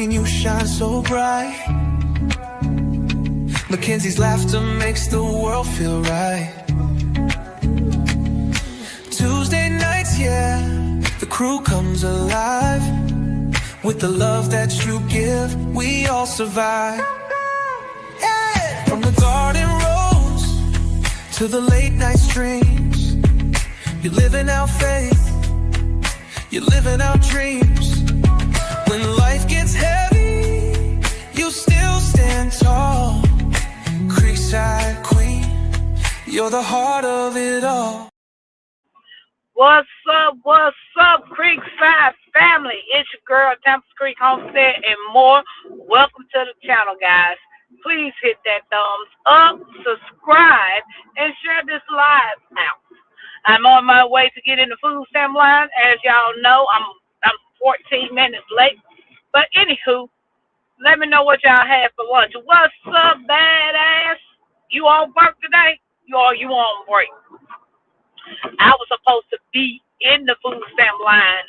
morning you shine so bright. Mackenzie's laughter makes the world feel right. Tuesday nights, yeah, the crew comes alive. With the love that you give, we all survive. Yeah. From the garden rose to the late night streams, you're living out faith, you're living out dreams. When life gets heavy, you still stand tall. Creekside queen, you're the heart of it all. What's up, Creekside family? It's your girl, Tampa Creek Homestead, and more. Welcome to the channel, guys. Please hit that thumbs up, subscribe, and share this live out. I'm on my way to get in the food stamp line. As y'all know, I'm 14 minutes late. But anywho, let me know what y'all had for lunch. What's up, badass? You on work today? You on break? I was supposed to be in the food stamp line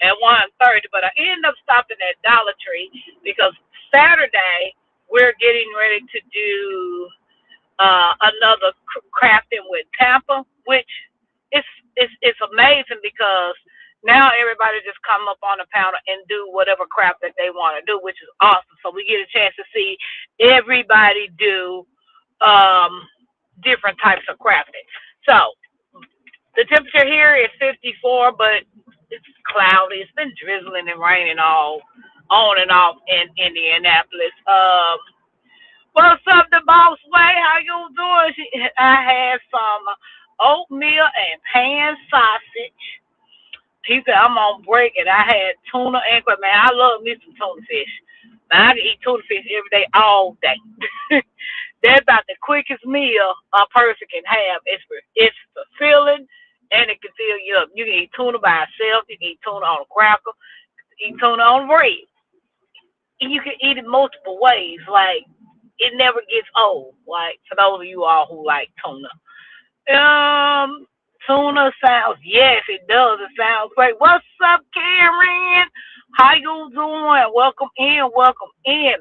at 1:30, but I ended up stopping at Dollar Tree because Saturday we're getting ready to do another crafting with Tampa, which it's amazing because now everybody just come up on the counter and do whatever craft that they want to do, which is awesome. So we get a chance to see everybody do different types of crafting. So the temperature here is 54, but it's cloudy. It's been drizzling and raining all on and off in Indianapolis. What's up, the boss way? How you doing? I had some oatmeal and pan sausage. He said I'm on break, and I had tuna and crab. Man, I love me some tuna fish. Now, I can eat tuna fish every day, all day. That's about the quickest meal a person can have. It's fulfilling, and it can fill you up. You can eat tuna by itself. You can eat tuna on a cracker. You can eat tuna on bread. And you can eat it multiple ways. Like, it never gets old. Like, for those of you all who like tuna. Tuna sounds, yes, it does. It sounds great. What's up, Karen? How you doing? Welcome in. Welcome in.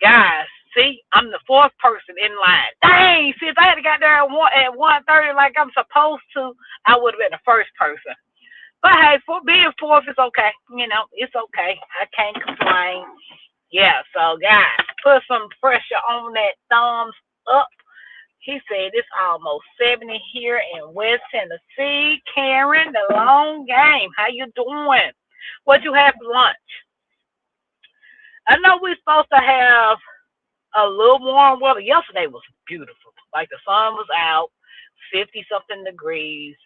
Guys, see, I'm the fourth person in line. Dang, see, if I had got there at 1:30 like I'm supposed to, I would have been the first person. But hey, for being fourth is okay. You know, it's okay. I can't complain. Yeah, so guys, put some pressure on that thumbs up. He said it's almost 70 here in West Tennessee. Karen, the long game. How you doing? What you have for lunch? I know we're supposed to have a little warm weather. Yesterday was beautiful. Like the sun was out, 50-something degrees.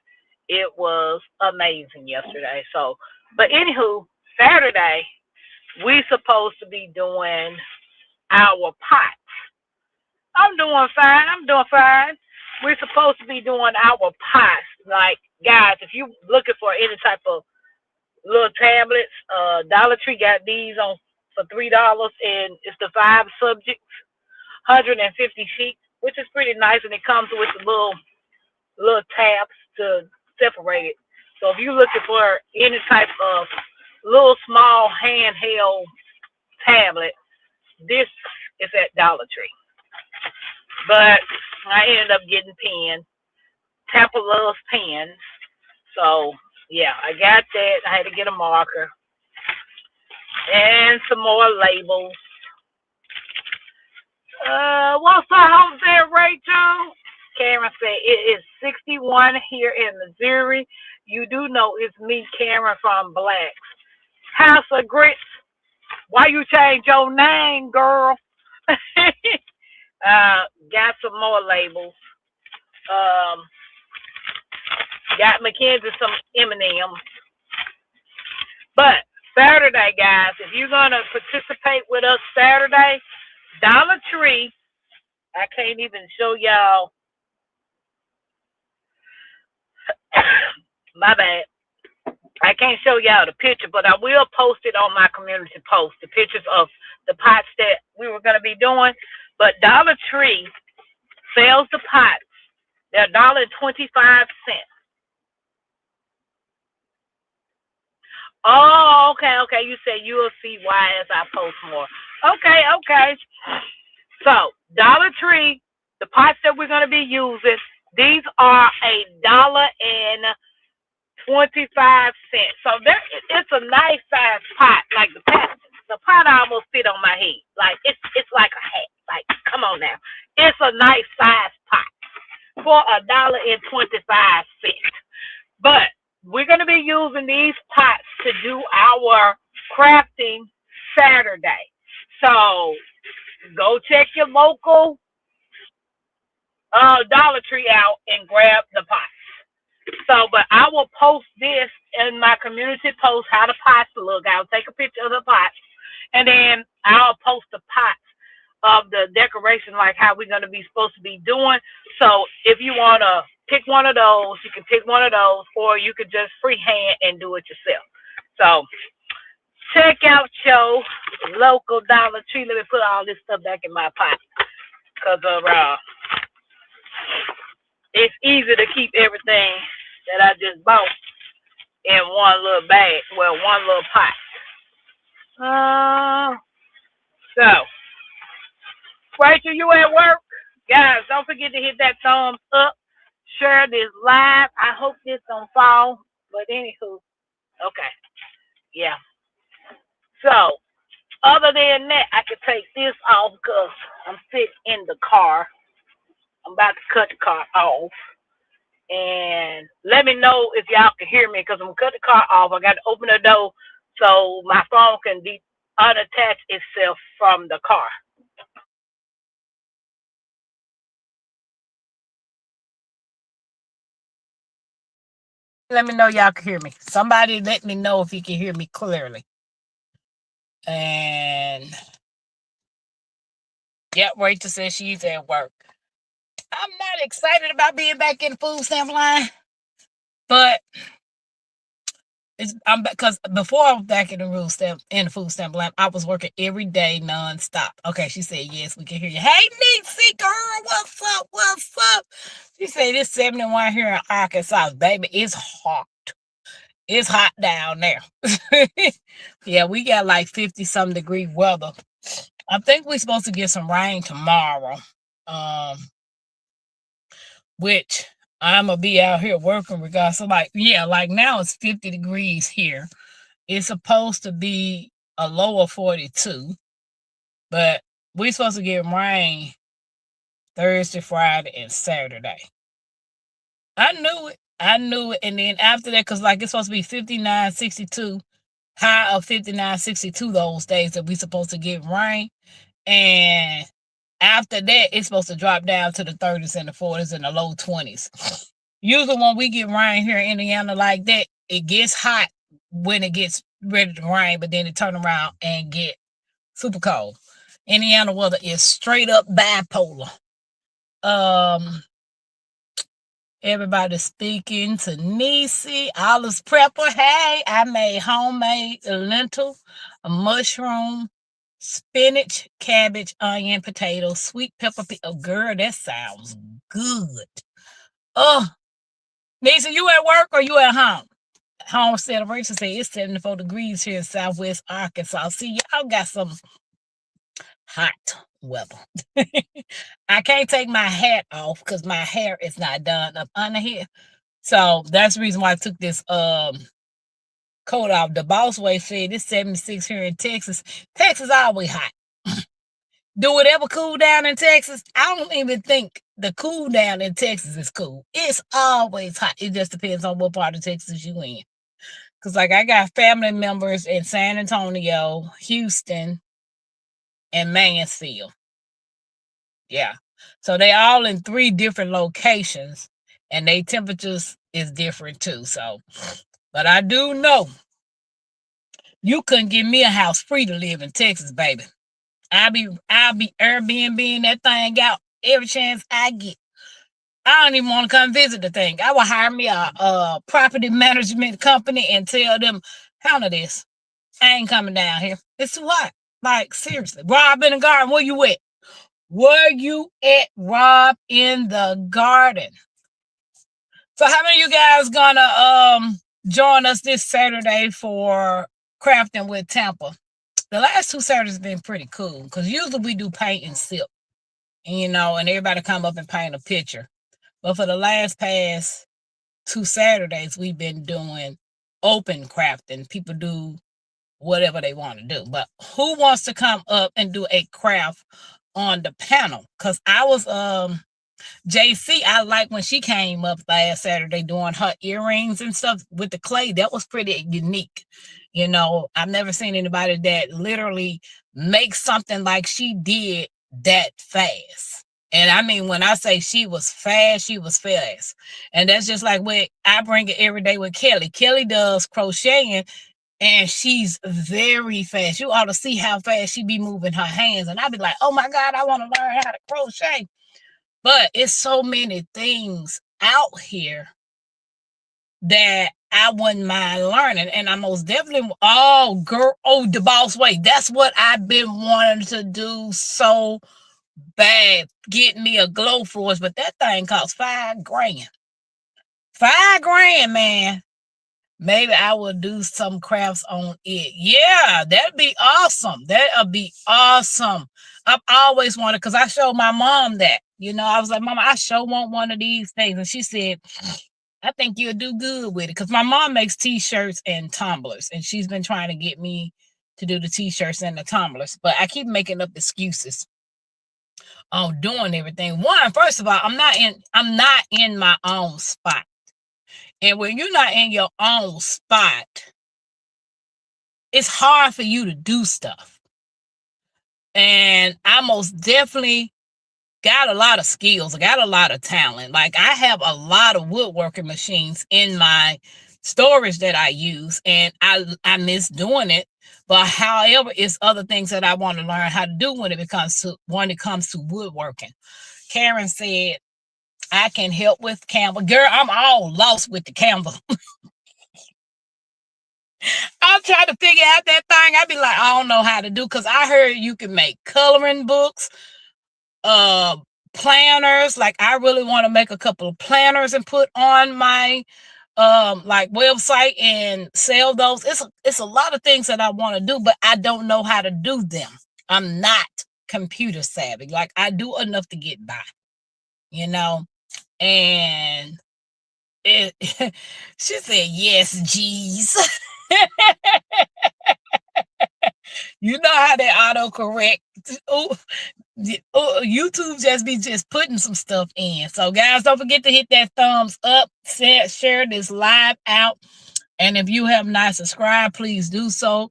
It was amazing yesterday. So, but anywho, Saturday, we supposed to be doing our pots. I'm doing fine. We're supposed to be doing our pots. Like, guys, if you're looking for any type of little tablets, Dollar Tree got these on for $3, and it's the 5 subjects, 150 sheets, which is pretty nice, and it comes with the little tabs to separate it. So if you're looking for any type of little small handheld tablet, this is at Dollar Tree. But I ended up getting pens. Tampa loves pens. So, yeah, I got that. I had to get a marker. And some more labels. What's up, Homestead, Rachel? Karen said, it is 61 here in Missouri. You do know it's me, Karen, from Blacks. House of Grits. Why you change your name, girl? Got some more labels. Got Mackenzie some M&Ms. But Saturday, guys, if you're going to participate with us Saturday, Dollar Tree, I can't even show y'all. My bad. I can't show y'all the picture, but I will post it on my community post, the pictures of the pots that we were going to be doing. But Dollar Tree sells the pots. They're $1.25. Oh, okay, okay. You said you'll see why as I post more. Okay, okay. So Dollar Tree, the pots that we're gonna be using, these are $1.25. So it's a nice size pot. Like the pot almost fit on my head. Like it's like a hat. Like come on now, it's a nice size pot for $1.25. But we're gonna be using these pots to do our crafting Saturday. So go check your local Dollar Tree out and grab the pot. So, but I will post this in my community post how the pots look. I'll take a picture of the pots, and then I'll post the pots of the decoration, like how we're gonna be supposed to be doing. So, if you wanna pick one of those, you can pick one of those, or you could just freehand and do it yourself. So, check out your local Dollar Tree. Let me put all this stuff back in my pot, cause of it's easy to keep everything that I just bought in one little bag, well, one little pot. So, Rachel, you at work? Guys, don't forget to hit that thumbs up. Share this live. I hope this don't fall. But anywho, okay, yeah. So, other than that, I can take this off because I'm sitting in the car. I'm about to cut the car off. And let me know if y'all can hear me because I'm gonna cut the car off. I got to open the door so my phone can unattach itself from the car. Let me know y'all can hear me. Somebody let me know if you can hear me clearly. And yep, Rachel says she's at work. I'm not excited about being back in the food stamp line, but I'm because before I was back in the food stamp line, I was working every day nonstop. Okay, she said yes, we can hear you. Hey, Nixie girl, what's up? What's up? She said it's 71 here in Arkansas, baby. It's hot. It's hot down there. Yeah, we got like 50-some degree weather. I think we're supposed to get some rain tomorrow. Which I'm gonna be out here working regardless. So like now it's 50 degrees here. It's supposed to be a low of 42, but we're supposed to get rain Thursday, Friday, and Saturday. I knew it. And then after that, because like it's supposed to be 59, 62, high of 59, 62 those days that we're supposed to get rain. And after that, it's supposed to drop down to the 30s and the 40s and the low 20s. Usually when we get rain here in Indiana like that, it gets hot when it gets ready to rain, but then it turn around and get super cold. Indiana weather is straight up bipolar. Everybody speaking to Nisi, Olive's Prepper. Hey, I made homemade lentil, a mushroom, spinach, cabbage, onion, potato, sweet pepper. Oh, girl, that sounds good. Oh, Nisi, you at work or you at home? Home celebration say it's 74 degrees here in Southwest Arkansas. See, y'all got some hot weather. I can't take my hat off because my hair is not done up under here. So that's the reason why I took this coat off. The boss wave said it's 76 here in Texas. Texas always hot. Do it ever cool down in Texas? I don't even think the cool down in Texas is cool. It's always hot. It just depends on what part of Texas you in. Because like I got family members in San Antonio, Houston, and Mansfield. Yeah. So they all in 3 different locations and their temperatures is different too. So, but I do know you couldn't give me a house free to live in Texas, baby. I'll be Airbnb that thing out every chance I get. I don't even want to come visit the thing. I will hire me a property management company and tell them, handle this. I ain't coming down here. It's too hot. Like, seriously. Rob in the garden, where you at? Where you at, Rob in the garden? So how many of you guys gonna join us this Saturday for crafting with Tampa. The last 2 Saturdays have been pretty cool because usually we do paint and sip, and everybody come up and paint a picture. But for the past 2 Saturdays, we've been doing open crafting. People do whatever they want to do. But who wants to come up and do a craft on the panel? Because I was JC, I like when she came up last Saturday doing her earrings and stuff with the clay. That was pretty unique. I've never seen anybody that literally makes something like she did that fast. And I mean, when I say she was fast, she was fast. And that's just like what I bring it every day with Kelly. Kelly does crocheting and she's very fast. You ought to see how fast she be moving her hands. And I'd be like, oh my God, I want to learn how to crochet. But it's so many things out here that I wouldn't mind learning. And I most definitely, the boss way. That's what I've been wanting to do so bad. Get me a glow force, but that thing costs $5,000. $5,000, man. Maybe I will do some crafts on it. Yeah, that'd be awesome. That'd be awesome. I've always wanted, because I showed my mom that. I was like, Mama, I sure want one of these things. And she said, I think you'll do good with it. Because my mom makes T-shirts and tumblers. And she's been trying to get me to do the T-shirts and the tumblers. But I keep making up excuses on doing everything. One, first of all, I'm not in my own spot. And when you're not in your own spot, it's hard for you to do stuff. And I most definitely got a lot of skills. I got a lot of talent. Like, I have a lot of woodworking machines in my storage that I use, and I miss doing it. But however, it's other things that I want to learn how to do when it comes to woodworking. Karen said, I can help with Canva. Girl, I'm all lost with the Canva. I'm trying to figure out that thing. I'd be like, I don't know how to do, because I heard you can make coloring books, planners. Like, I really want to make a couple of planners and put on my website and sell those. It's a lot of things that I want to do, but I don't know how to do them. I'm not computer savvy. Like, I do enough to get by, and she said, yes, geez. You know how that autocorrect, YouTube just putting some stuff in. So guys, don't forget to hit that thumbs up, share this live out. And if you have not subscribed, please do so.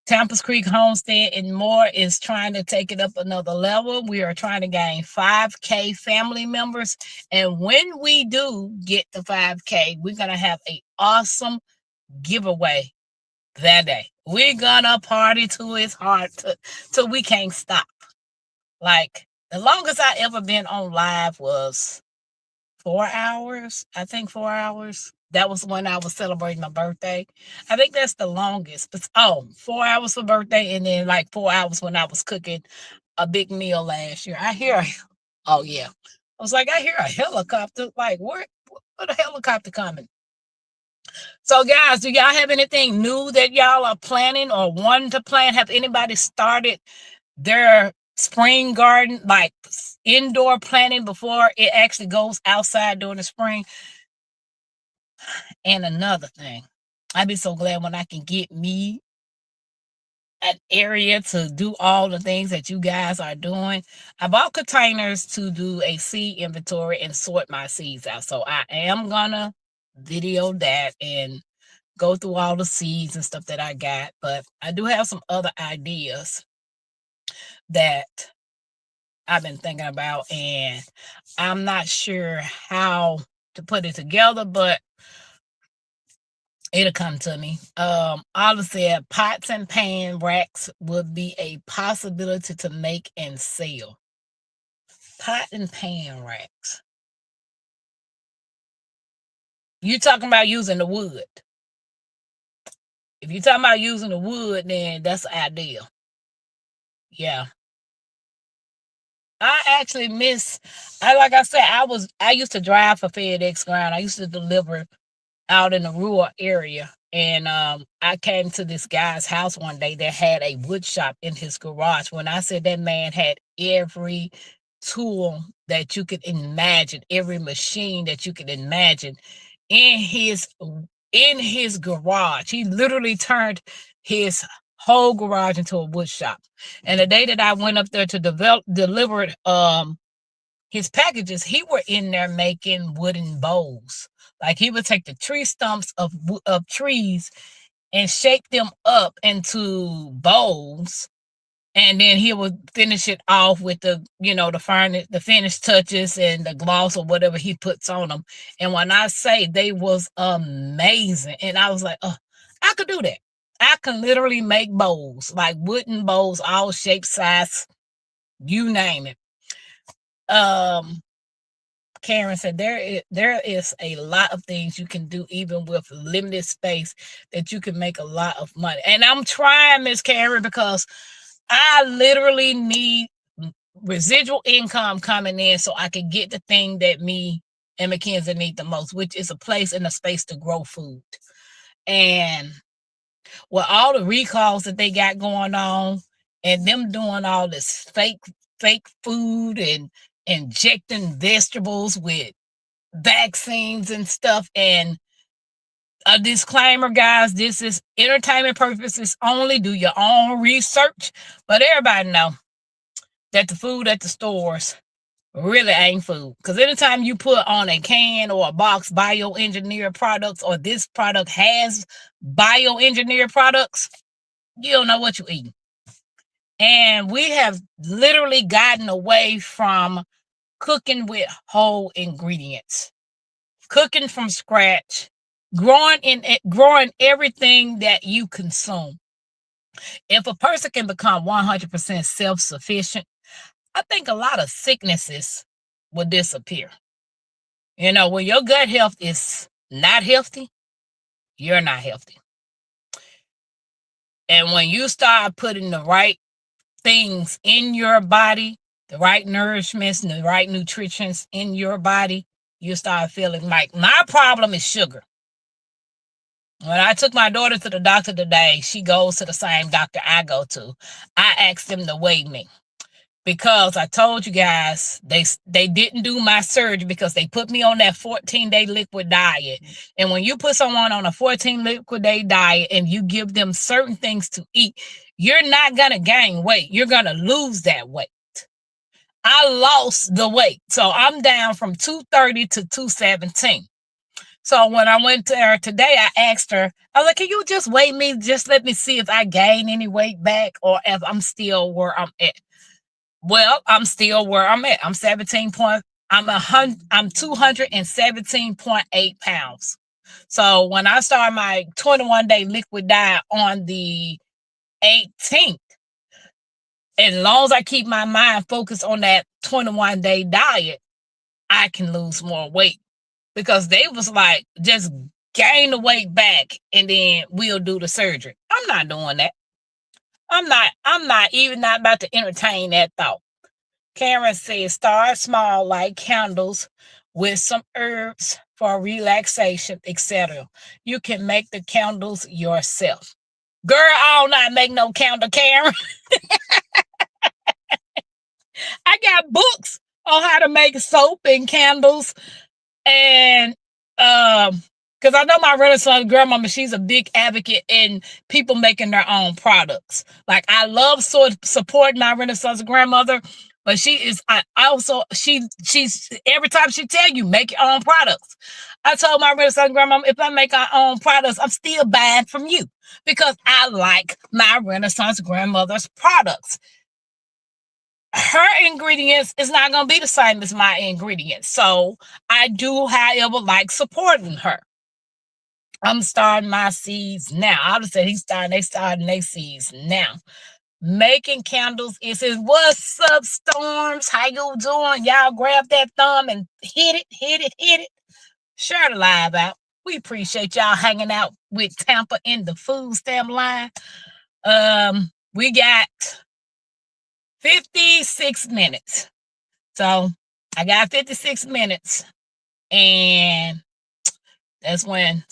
Tampa's Creek Homestead and More is trying to take it up another level. We are trying to gain 5K family members. And when we do get to 5K, we're going to have an awesome giveaway that day. We're going to party to its heart till we can't stop. Like, the longest I ever been on live was 4 hours. I think 4 hours. That was when I was celebrating my birthday. I think that's the longest. But 4 hours for birthday, and then like 4 hours when I was cooking a big meal last year. I hear, oh yeah. I was like, I hear a helicopter. Like, what a helicopter coming? So guys, do y'all have anything new that y'all are planning or wanting to plan? Have anybody started their spring garden, like indoor planting, before it actually goes outside during the spring? And another thing, I'd be so glad when I can get me an area to do all the things that you guys are doing. I bought containers to do a seed inventory and sort my seeds out. So I am gonna video that and go through all the seeds and stuff that I got. But I do have some other ideas that I've been thinking about, and I'm not sure how to put it together, but it'll come to me. Oliver said pots and pan racks would be a possibility to make and sell. Pot and pan racks. You talking about using the wood? If you're talking about using the wood, then that's ideal. Yeah. I actually like I said, I used to drive for FedEx Ground. I used to deliver out in a rural area. And I came to this guy's house one day that had a wood shop in his garage. When I said that man had every tool that you could imagine, every machine that you could imagine in his garage. He literally turned his whole garage into a wood shop. And the day that I went up there to deliver his packages, he were in there making wooden bowls. Like he would take the tree stumps of trees and shape them up into bowls, and then he would finish it off with the finished touches and the gloss or whatever he puts on them. And when I say they was amazing, and I was like, oh, I could do that. I can literally make bowls, like wooden bowls, all shapes, size, you name it. Karen said there is a lot of things you can do even with limited space that you can make a lot of money. And I'm trying, Miss Karen, because I literally need residual income coming in so I can get the thing that me and Mackenzie need the most, which is a place and a space to grow food. And with all the recalls that they got going on and them doing all this fake food and injecting vegetables with vaccines and stuff. And a disclaimer, guys, this is entertainment purposes only. Do your own research. But everybody know that the food at the stores really ain't food. Because anytime you put on a can or a box bioengineered products, or this product has bioengineered products, you don't know what you're eating. And we have literally gotten away from cooking with whole ingredients, cooking from scratch, growing everything that you consume. If a person can become 100% self-sufficient, I think a lot of sicknesses will disappear. When your gut health is not healthy, you're not healthy. And when you start putting the right things in your body, the right nourishments and the right nutrients in your body, you start feeling like my problem is sugar. When I took my daughter to the doctor today, she goes to the same doctor I go to. I asked them to weigh me because I told you guys they didn't do my surgery because they put me on that 14-day liquid diet. And when you put someone on a 14 liquid day diet and you give them certain things to eat, you're not going to gain weight. You're going to lose that weight. I lost the weight. So I'm down from 230 to 217. So when I went to her today, I asked her, I was like, can you just weigh me? Just let me see if I gain any weight back or if I'm still where I'm at. Well, I'm still where I'm at. I'm 217.8 pounds. So when I started my 21-day liquid diet on the 18th, as long as I keep my mind focused on that 21-day diet, I can lose more weight. Because they was like, just gain the weight back and then we'll do the surgery. I'm not doing that. I'm not even not about to entertain that thought. Karen says, start small like candles with some herbs for relaxation, etc. You can make the candles yourself. Girl, I'll not make no candle, Karen. I got books on how to make soap and candles. And because I know my Renaissance grandmama, she's a big advocate in people making their own products. Like I love supporting my Renaissance grandmother, but she's every time she tell you make your own products. I told my Renaissance grandmama, if I make our own products, I'm still buying from you because I like my Renaissance grandmother's products. Her ingredients is not going to be the same as my ingredients. So I do, however, like supporting her. I'm starting my seeds now. I would say they starting their seeds now. Making candles. It says, what's up, Storms? How you doing? Y'all grab that thumb and hit it. Share the live out. We appreciate y'all hanging out with Tampa in the food stamp line. We got 56 minutes. So I got 56 minutes and That's when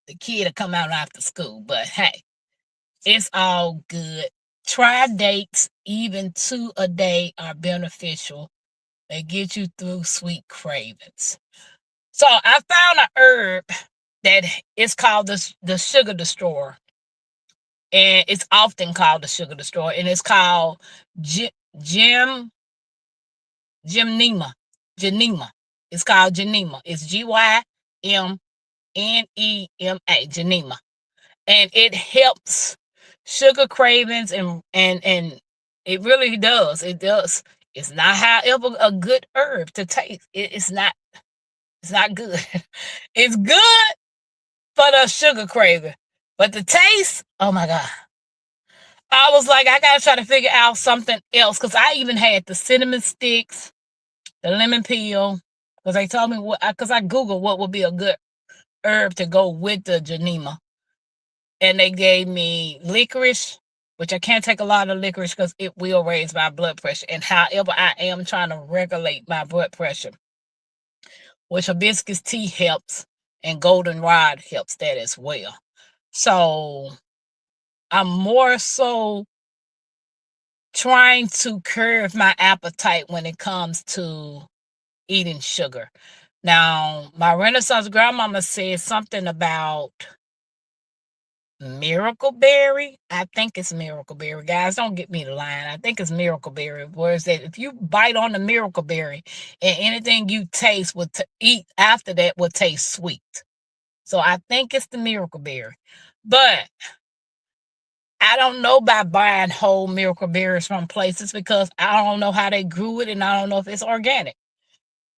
the kid will come out after school. But hey, it's all good. Try dates, even 2 a day, are beneficial. They get you through sweet cravings. So I found an herb that is called the sugar destroyer. And it's often called the sugar destroyer. And it's called Gymnema. Gymnema. It's called Gymnema. It's Gymnema. Gymnema. And it helps sugar cravings and it really does. It does. It's not, however, a good herb to taste. It's not good. It's good for the sugar craving. But the taste, oh my God. I was like, I gotta try to figure out something else. Cause I even had the cinnamon sticks, the lemon peel. Cause they told me cause I Googled what would be a good herb to go with the Gymnema. And they gave me licorice, which I can't take a lot of licorice because it will raise my blood pressure. And however, I am trying to regulate my blood pressure, which hibiscus tea helps and goldenrod helps that as well. So I'm more so trying to curb my appetite when it comes to eating sugar. Now, my Renaissance grandmama said something about Miracle Berry. I think it's Miracle Berry. Guys, don't get me the line. I think it's Miracle Berry. Whereas that if you bite on the Miracle Berry and anything you taste will eat after that will taste sweet. So I think it's the Miracle Berry. But I don't know about buying whole Miracle Berries from places because I don't know how they grew it and I don't know if it's organic.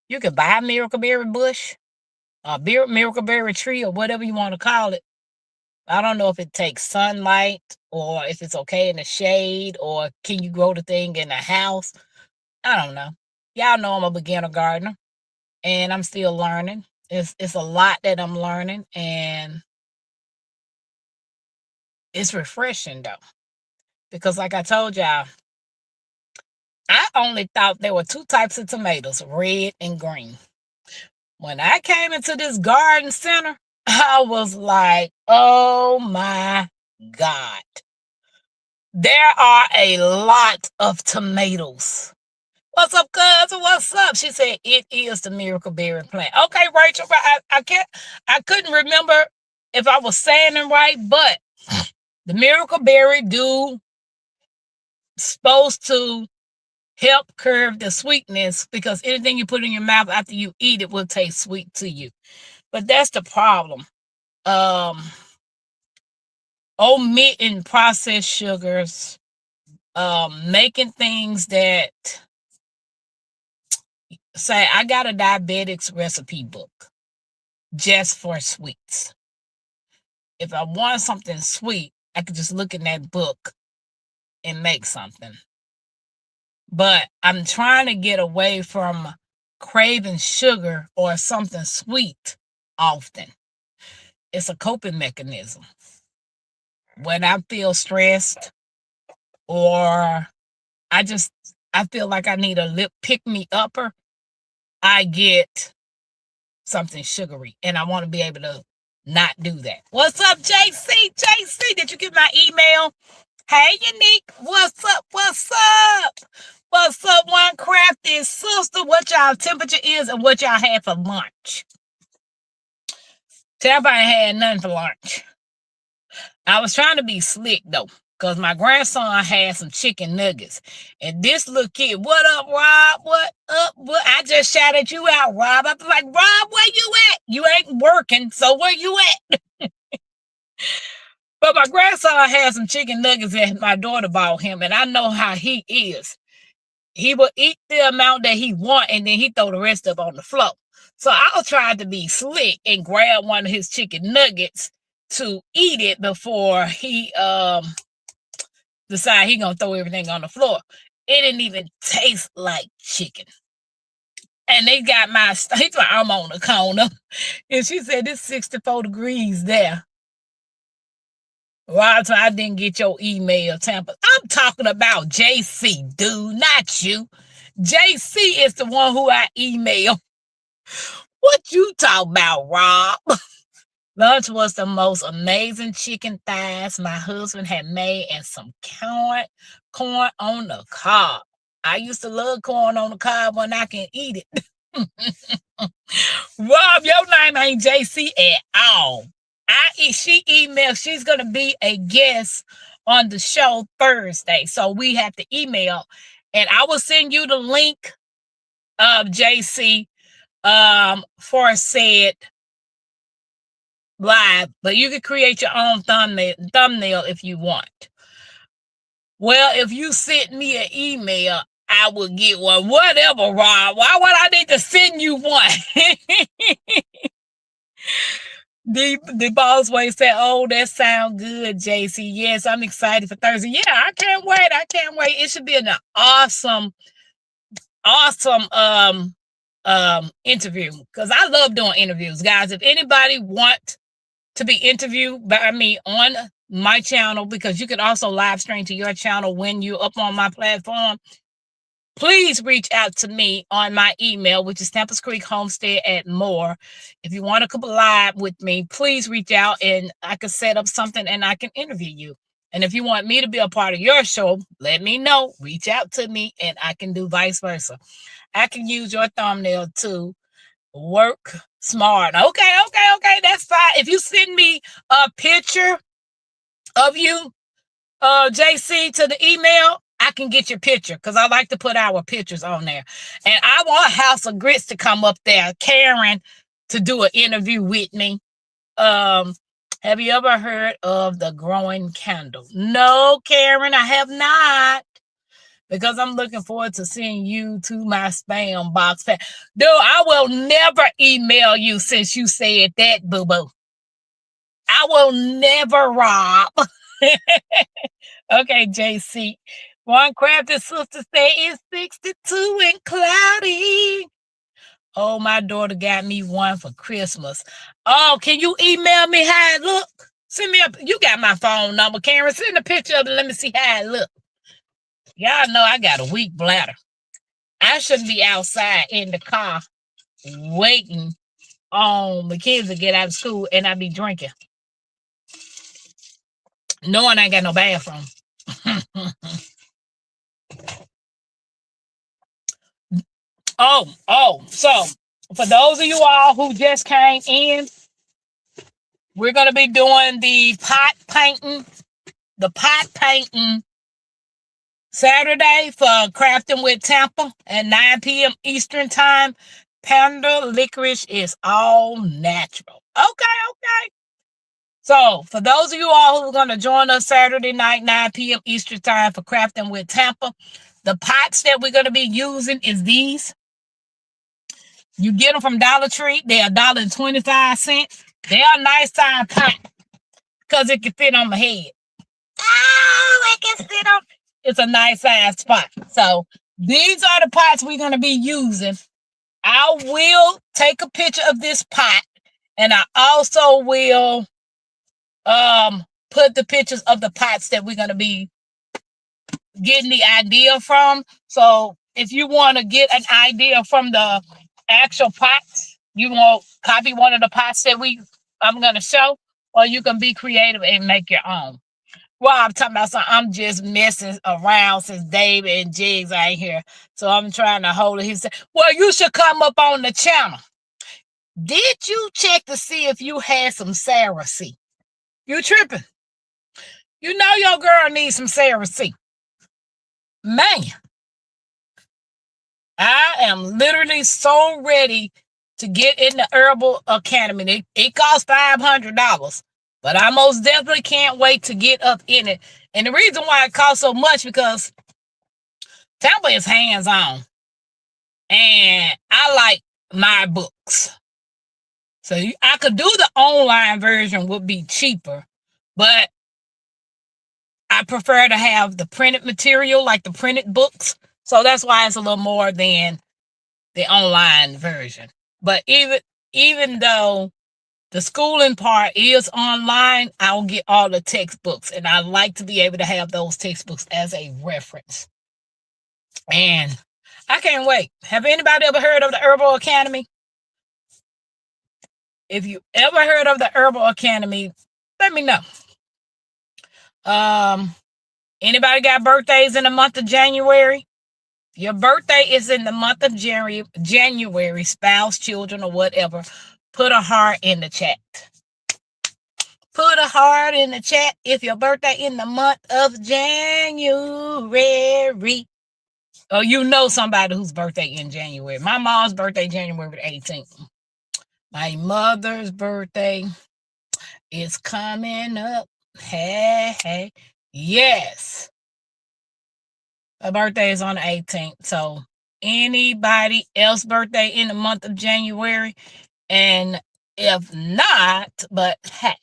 You can buy a Miracle Berry bush, a Miracle Berry tree, or whatever you want to call it. I don't know if it takes sunlight or if it's okay in the shade or can you grow the thing in the house. I don't know. Y'all know I'm a beginner gardener and I'm still learning. It's a lot that I'm learning and it's refreshing though. Because like I told y'all, I only thought there were 2 types of tomatoes, red and green. When I came into this garden center, I was like, oh my God. There are a lot of tomatoes. What's up, cousin? What's up? She said, it is the Miracle Berry plant. Okay, Rachel, I couldn't remember if I was saying it right, but the Miracle Berry supposed to help curb the sweetness because anything you put in your mouth after you eat it will taste sweet to you. But that's the problem. Omitting processed sugars, making things that say, I got a diabetics recipe book just for sweets. If I want something sweet, I could just look in that book and make something. But I'm trying to get away from craving sugar or something sweet often. It's a coping mechanism. When I feel stressed or I feel like I need a lip pick-me-upper, I get something sugary and I want to be able to not do that. What's up, JC? JC, did you get my email? Hey, Unique. What's up? What's up? What's up, one crafty sister? What y'all temperature is and what y'all had for lunch? Tampa ain't had nothing for lunch. I was trying to be slick though, because my grandson had some chicken nuggets. And this little kid, what up, Rob? What up? What? I just shouted you out, Rob. I was like, Rob, where you at? You ain't working, so where you at? But my grandson had some chicken nuggets that my daughter bought him, and I know how he is. He will eat the amount that he want, and then he throw the rest up on the floor. So I was trying to be slick and grab one of his chicken nuggets to eat it before he decide he gonna throw everything on the floor. It didn't even taste like chicken. And they got he's like, I'm on the corner. And she said, it's 64 degrees there. Well, I didn't get your email, Tampa. I'm talking about JC, dude, not you. JC is the one who I email. What you talk about, Rob? Lunch was the most amazing chicken thighs my husband had made and some corn on the cob. I used to love corn on the cob when I can eat it. Rob, your name ain't JC at all. She emailed, she's going to be a guest on the show Thursday. So we have to email. And I will send you the link of JC for said live, but you can create your own thumbnail if you want. Well, if you send me an email, I will get one. Whatever, Rob. Why would I need to send you one? The boss way said, "Oh, that sounds good, JC. Yes, I'm excited for Thursday. Yeah, I can't wait. I can't wait. It should be an awesome interview because I love doing interviews, guys. If anybody wants to be interviewed by me on my channel, because you can also live stream to your channel when you're up on my platform, please reach out to me on my email, which is Tampa's Creek Homestead at more. If you want to come live with me, please reach out and I can set up something and I can interview you. And if you want me to be a part of your show, let me know. Reach out to me and I can do vice versa. I can use your thumbnail to work smart. Okay. That's fine. If you send me a picture of you, JC, to the email, I can get your picture because I like to put our pictures on there. And I want House of Grits to come up there, Karen, to do an interview with me. Have you ever heard of the growing candle? No, Karen, I have not. Because I'm looking forward to seeing you to my spam box. Dude, I will never email you since you said that, boo-boo. I will never, Rob. Okay, JC. One crafty sister say it's 62 and cloudy. Oh, my daughter got me one for Christmas. Oh, can you email me how it look? Send me you got my phone number, Karen. Send a picture of it. Let me see how it look. Y'all know I got a weak bladder. I shouldn't be outside in the car waiting on the kids to get out of school and I be drinking. Knowing I ain't got no bathroom. So for those of you all who just came in, we're going to be doing the pot painting Saturday for Crafting with Tampa at 9 p.m. Eastern Time. Panda licorice is all natural. Okay. So for those of you all who are going to join us Saturday night, 9 p.m. Eastern Time for Crafting with Tampa, the pots that we're going to be using is these. You get them from Dollar Tree. They're $1.25. They're a nice size pot because it can fit on my head. Oh, it can fit on. It's a nice size pot. So these are the pots we're going to be using. I will take a picture of this pot and I also will put the pictures of the pots that we're going to be getting the idea from. So if you want to get an idea from the actual pots, you want copy one of the pots that I'm going to show, or you can be creative and make your own. Well, I'm talking about something. I'm just messing around since David and Jigs ain't here. So I'm trying to hold it. He said, well, you should come up on the channel. Did you check to see if you had some Sarah C? You tripping. You know your girl needs some Sarah C. Man, I am literally so ready to get in the Herbal Academy. It costs $500. But I most definitely can't wait to get up in it. And the reason why it costs so much because Tampa is hands-on. And I like my books. So I could do the online version would be cheaper. But I prefer to have the printed material, like the printed books. So that's why it's a little more than the online version. But even though the schooling part is online, I'll get all the textbooks. And I like to be able to have those textbooks as a reference. And I can't wait. Have anybody ever heard of the Herbal Academy? If you ever heard of the Herbal Academy, let me know. Anybody got birthdays in the month of January? Your birthday is in the month of January, spouse, children, or whatever. Put a heart in the chat. Put a heart in the chat if your birthday in the month of January. Oh, you know somebody whose birthday in January. My mom's birthday, January 18th. My mother's birthday is coming up. Hey. Yes. Her birthday is on the 18th. So anybody else birthday in the month of January? And if not, but hey,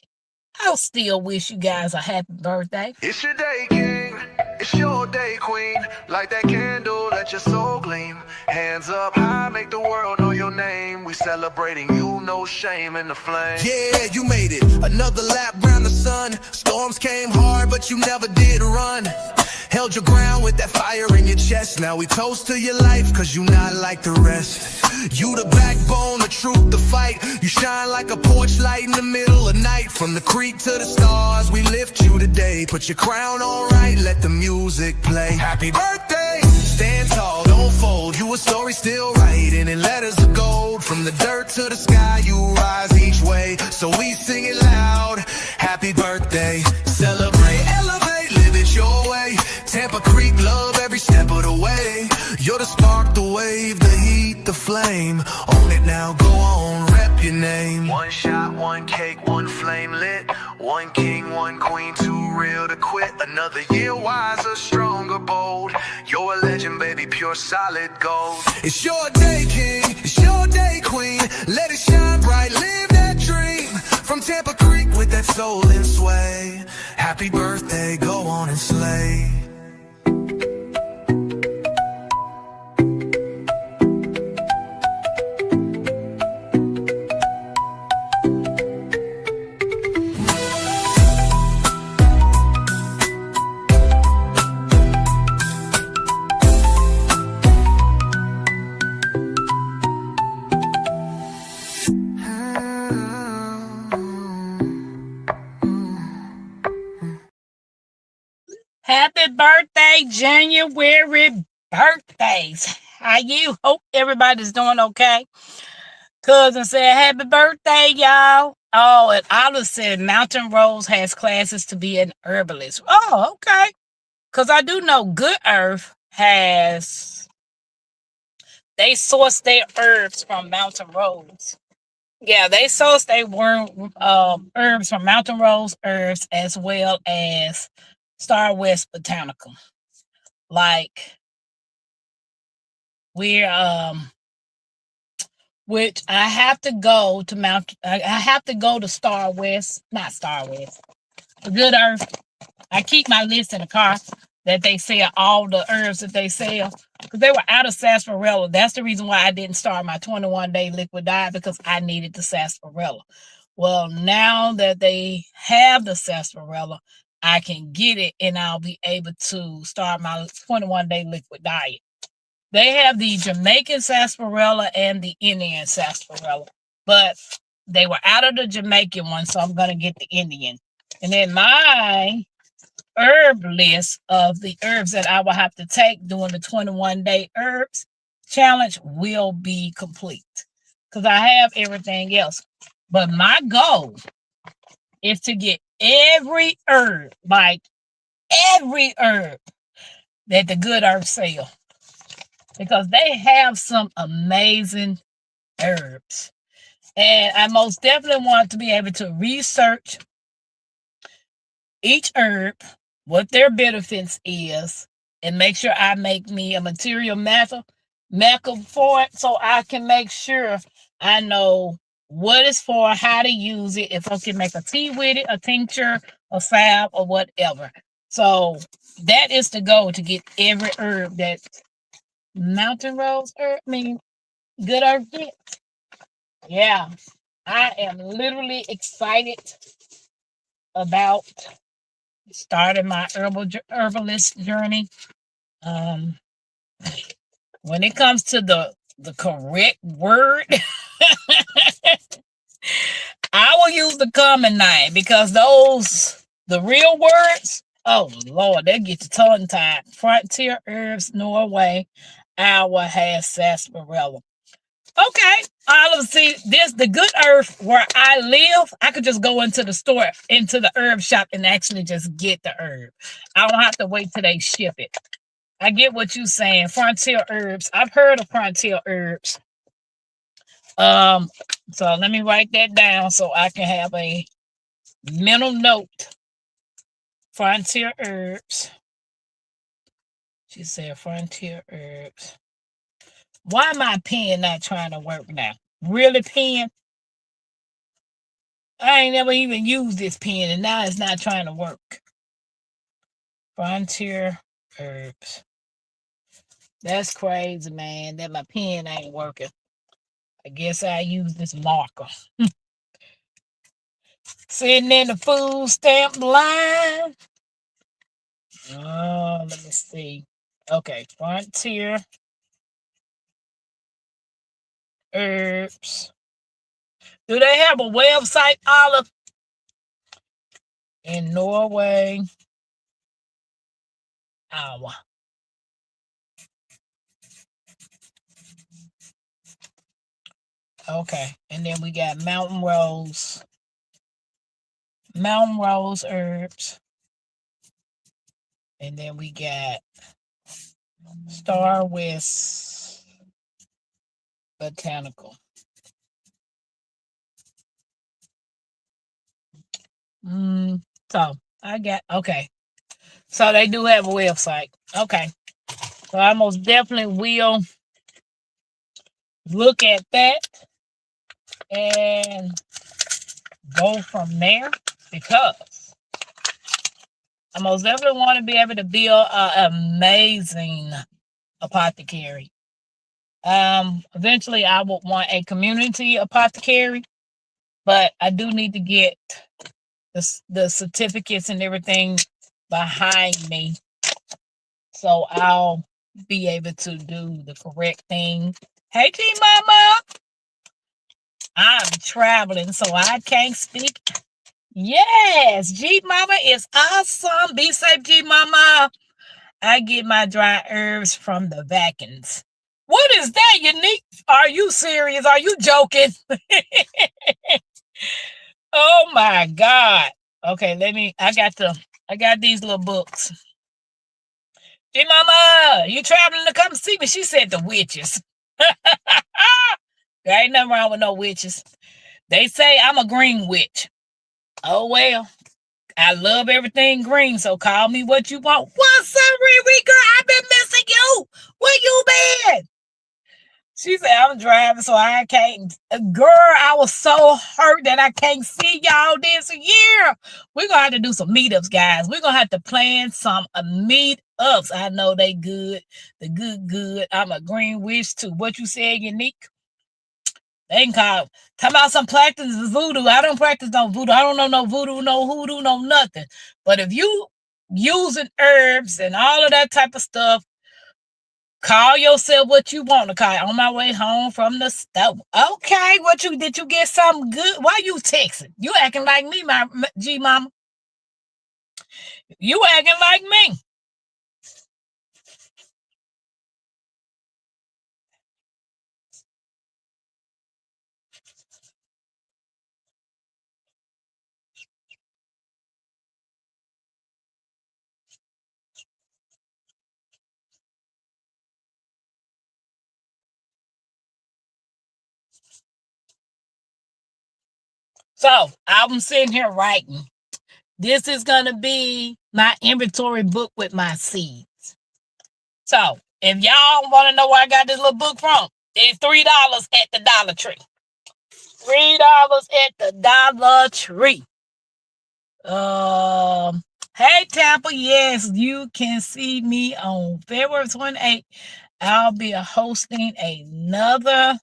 I'll still wish you guys a happy birthday. It's your day, king. It's your day, queen. Light that candle, let your soul gleam. Hands up high, make the world know your name. We celebrating you, no shame in the flame. Yeah, you made it. Another lap round the sun. Storms came hard, but you never did run. Held your ground with that fire in your chest. Now we toast to your life, cause you not like the rest. You the backbone, the truth, the fight. You shine like a porch light in the middle of night. From the creek to the stars, we lift you today. Put your crown on right, let the music play. Happy birthday! Stand tall, don't fold. You a story still writing in letters of gold. From the dirt to the sky, you rise each way. So we sing it loud. Happy birthday. Celebrate, elevate, live it your way. Tampa Creek, love every step of the way. You're the spark, the wave, the heat, the flame. Own it now, go on, rep your name. One shot, one cake, one flame lit. One king, one queen, too real to quit. Another year wiser, stronger, bold. You're a legend, baby, pure solid gold. It's your day, king, it's your day, queen. Let it shine bright, live that dream. From Tampa Creek with that soul and sway. Happy birthday, go on and slay. Happy birthday, January birthdays. How you? Hope everybody's doing okay. Cousin said, happy birthday, y'all. Oh, and Olive said Mountain Rose has classes to be an herbalist. Oh, okay. Because I do know Good Earth has, they source their herbs from Mountain Rose. Yeah, they source their herbs from Mountain Rose Herbs as well as Star West Botanical. Like we're which I have to go to I have to go to Star West, not Star West, the Good Earth. I keep my list in the car that they sell all the herbs that they sell because they were out of sarsaparilla. That's the reason why I didn't start my 21-day liquid diet, because I needed the sarsaparilla. Well, now that they have the sarsaparilla, I can get it and I'll be able to start my 21-day liquid diet. They have the Jamaican sarsaparilla and the Indian sarsaparilla, but they were out of the Jamaican one, so I'm going to get the Indian. And then my herb list of the herbs that I will have to take during the 21-day herbs challenge will be complete because I have everything else. But my goal is to get every herb, like every herb that the Good Earth sell, because they have some amazing herbs. And I most definitely want to be able to research each herb, what their benefits is, and make sure I make me a material map for it so I can make sure I know what it's for, how to use it, if I can make a tea with it, a tincture, a salve, or whatever. So that is the goal, to get every herb that Mountain Rose herb, Good Earth gets. Yeah, I am literally excited about starting my herbalist journey. When it comes to the correct word, will use the common name because the real words, oh Lord, they get you tongue tied. Frontier herbs, Norway, Iowa has sarsaparilla. Okay, all of see this the good earth where I live. I could just go into the store, into the herb shop, and actually just get the herb. I don't have to wait till they ship it. I get what you're saying. Frontier herbs. I've heard of frontier herbs. So let me write that down so I can have a mental note. Frontier herbs. She said frontier herbs. Why my pen not trying to work now? Really, pen? I ain't never even used this pen, and now it's not trying to work. Frontier herbs. That's crazy, man, that my pen ain't working. I guess I use this marker. Sitting in the food stamp line. Oh, let me see. Okay, frontier herbs. Do they have a website, Olive? In Norway, Iowa. Okay, and then we got mountain rose herbs, and then we got Star West Botanical. So I got okay. So they do have a website. Okay. So I most definitely will look at that and go from there because I most definitely want to be able to build an amazing apothecary. Eventually I would want a community apothecary, but I do need to get the certificates and everything behind me, so I'll be able to do the correct thing. Hey, G Mama, I'm traveling, so I can't speak. Yes, G Mama is awesome. Be safe, G Mama. I get my dry herbs from the Vaccans. What is that, Unique? Are you serious? Are you joking? Oh my God. Okay, I got these little books. Hey Mama, you traveling to come see me? She said the witches. There ain't nothing wrong with no witches. They say I'm a green witch. Oh well. I love everything green, so call me what you want. What's up, Riri girl? I've been missing you. Where you been? She said, I'm driving, so I can't. Girl, I was so hurt that I can't see y'all this year. We're going to have to do some meetups, guys. We're going to have to plan some meetups. I know they good. The good. I'm a green witch, too. What you said, Unique? They can call. Talk about some practice voodoo. I don't practice no voodoo. I don't know no voodoo, no hoodoo, no nothing. But if you using herbs and all of that type of stuff, call yourself what you want to call it. On my way home from the store. Okay, did you get something good? Why you texting? You acting like me, my G Mama. You acting like me. So I'm sitting here writing. This is gonna be my inventory book with my seeds. So if y'all want to know where I got this little book from, it's $3 at the Dollar Tree. $3 at the Dollar Tree. Hey Tampa, yes, you can see me on February 28th. I'll be hosting another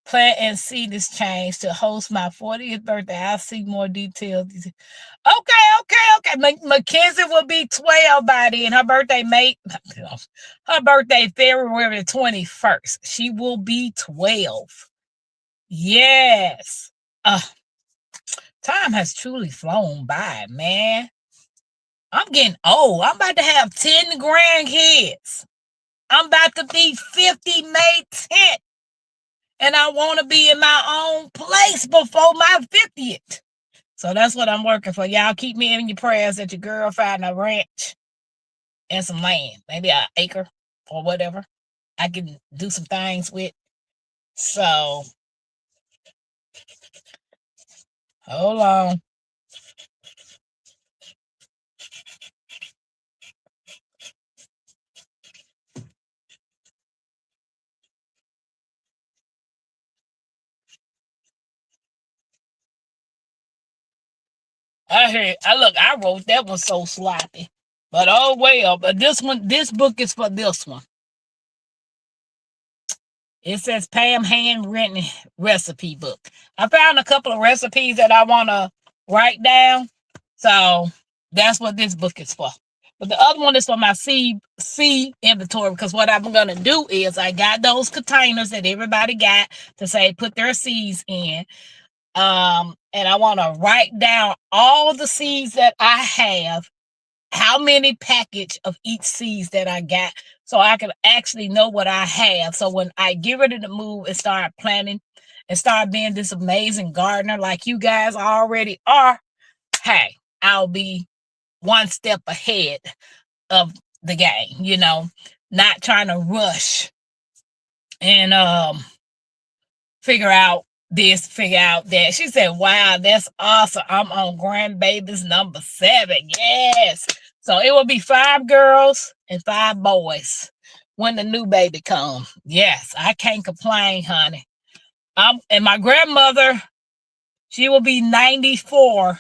Plant and Seed Exchange to host my 40th birthday. I'll see more details. Okay. Mackenzie will be 12 by then. Her birthday February 21st. She will be 12. Yes. Time has truly flown by, man. I'm getting old. I'm about to have 10 grandkids. I'm about to be 50 May 10th. And I want to be in my own place before my 50th. So that's what I'm working for. Y'all keep me in your prayers that your girl find a ranch and some land, maybe an acre or whatever I can do some things with. So, hold on. I wrote that one so sloppy. But oh well, but this book is for this one. It says Pam handwritten recipe book. I found a couple of recipes that I want to write down. So that's what this book is for. But the other one is for my seed inventory, because what I'm going to do is I got those containers that everybody got to say put their seeds in. And I want to write down all the seeds that I have, how many package of each seeds that I got, so I can actually know what I have. So when I get ready to move and start planting and start being this amazing gardener like you guys already are, hey, I'll be one step ahead of the game, not trying to rush and figure out this, figure out that. She said, wow, that's awesome. I'm on grandbabies number 7. Yes. So it will be 5 girls and 5 boys when the new baby comes. Yes, I can't complain, honey. And my grandmother, she will be 94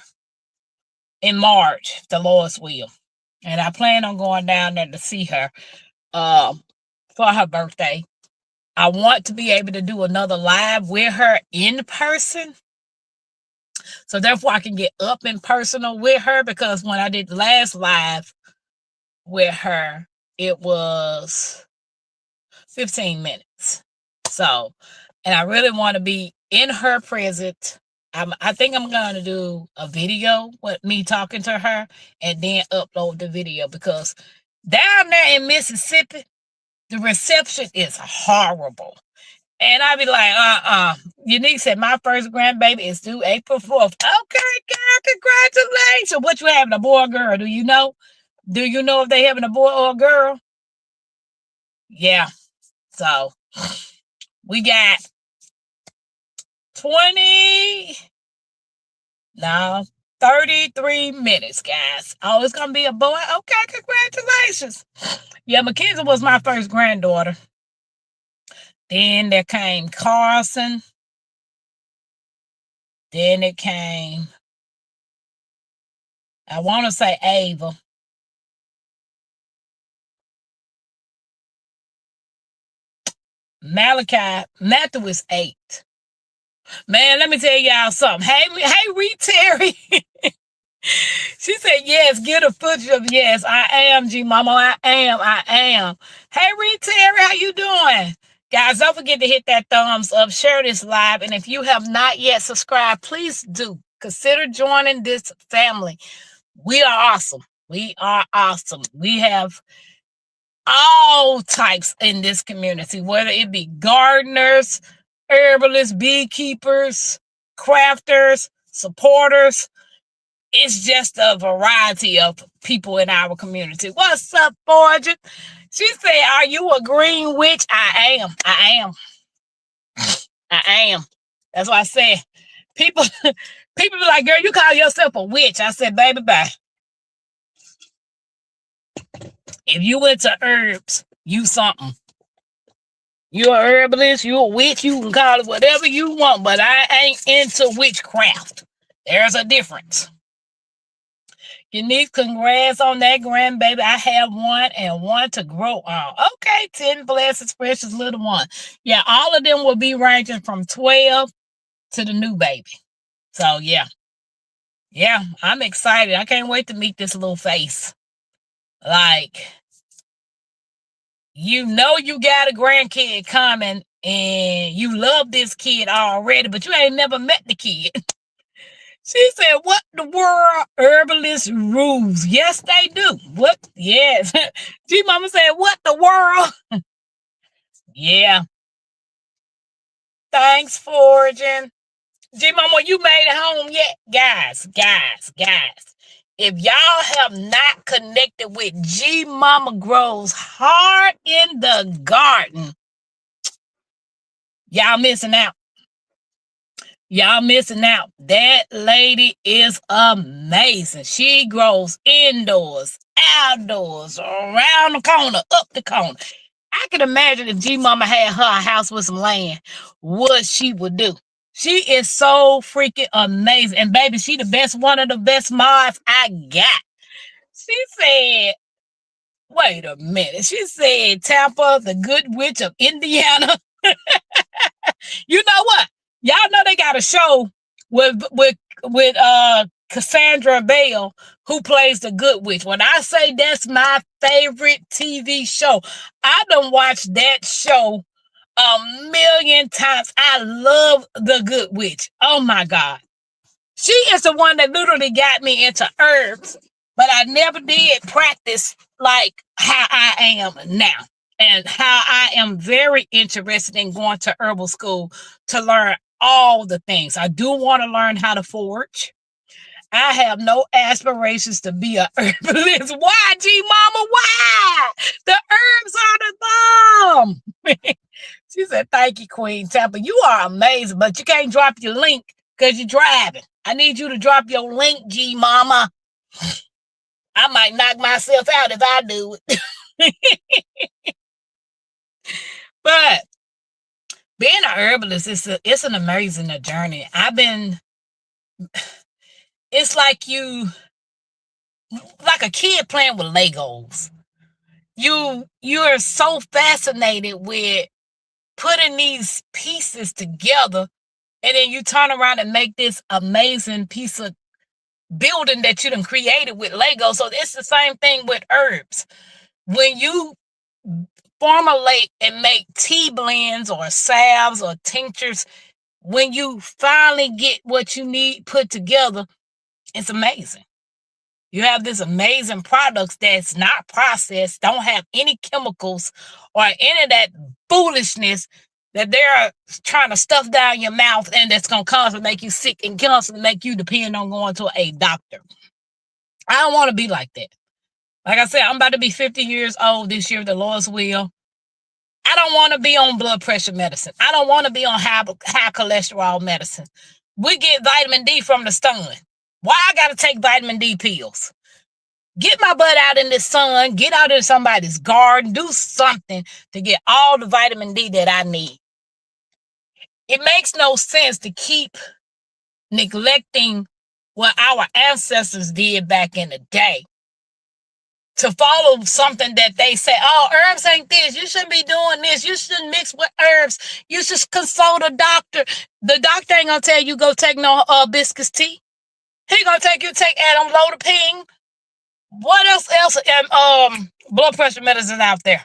in March, if the Lord's will. And I plan on going down there to see her for her birthday. I want to be able to do another live with her in person. So therefore I can get up and personal with her, because when I did the last live with her, it was 15 minutes. So, and I really want to be in her presence. I think I'm going to do a video with me talking to her and then upload the video, because down there in Mississippi, the reception is horrible. And I'd be like, Unique said, my first grandbaby is due April 4th. Okay, girl, congratulations. What you having, a boy or girl? Do you know? Do you know if they having a boy or a girl? Yeah. So we got 33 minutes, guys. Oh, it's going to be a boy? Okay, congratulations. Yeah, Mackenzie was my first granddaughter. Then there came Carson. Then it came, I want to say Ava. Matthew is 8. Man, let me tell y'all something. Hey, Reed Terry. She said, yes, get a footage of, yes, I am, G Mama. I am. Hey, Reed Terry, how you doing? Guys, don't forget to hit that thumbs up, share this live, and if you have not yet subscribed, please do. Consider joining this family. We are awesome. We are awesome. We have all types in this community, whether it be gardeners, herbalists, beekeepers, crafters, supporters. It's just a variety of people in our community. What's up, Fortune? She said, are you a green witch? I am. That's why I said, people be like, girl, you call yourself a witch. I said, baby, bye. If you into herbs, you something. You a herbalist, you a witch, you can call it whatever you want, but I ain't into witchcraft. There's a difference. Unique, congrats on that grandbaby. I have one and one to grow on. Okay, 10 blessings, precious little one. Yeah, all of them will be ranging from 12 to the new baby. So, yeah. Yeah, I'm excited. I can't wait to meet this little face. Like, you know you got a grandkid coming and you love this kid already, but you ain't never met the kid. She said, what the world? Herbalist rules. Yes, they do. What? Yes. G Mama said, what the world? Yeah. Thanks, Forging. G Mama, you made it home yet? Guys. If y'all have not connected with G Mama Grows Hard in the Garden, y'all missing out. Y'all missing out. That lady is amazing. She grows indoors, outdoors, around the corner, up the corner. I can imagine if G Mama had her house with some land, what she would do. She is so freaking amazing. And baby, she the best, one of the best mods I got. She said, wait a minute. She said Tampa, the good witch of Indiana. You know what? Y'all know they got a show with Cassandra Bale, who plays the Good Witch. When I say that's my favorite TV show, I done watched that show a million times. I love the Good Witch. Oh my God. She is the one that literally got me into herbs, but I never did practice like how I am now. And how I am very interested in going to herbal school to learn all the things. I do want to learn how to forage. I have no aspirations to be a herbalist. Why, G Mama? Why? The herbs are the bomb. She said, thank you, Queen Tampa. You are amazing, but you can't drop your link because you're driving. I need you to drop your link, G Mama. I might knock myself out if I do it. But being a herbalist, it's an amazing journey. It's like like a kid playing with Legos. You're so fascinated with putting these pieces together, and then you turn around and make this amazing piece of building that you done created with Lego. So it's the same thing with herbs. When you formulate and make tea blends or salves or tinctures, when you finally get what you need put together, it's amazing. You have this amazing products that's not processed, don't have any chemicals or any of that foolishness that they're trying to stuff down your mouth, and that's going to constantly make you sick and constantly make you depend on going to a doctor. I don't want to be like that. Like I said, I'm about to be 50 years old this year, the Lord's will. I don't want to be on blood pressure medicine. I don't want to be on high cholesterol medicine. We get vitamin D from the sun. Why I got to take vitamin D pills? Get my butt out in the sun, get out in somebody's garden, do something to get all the vitamin D that I need. It makes no sense to keep neglecting what our ancestors did back in the day, to follow something that they say, oh, herbs ain't this. You shouldn't be doing this. You shouldn't mix with herbs. You should consult a doctor. The doctor ain't going to tell you go take no hibiscus tea. He going to take Adam Lodipine. What else blood pressure medicine out there?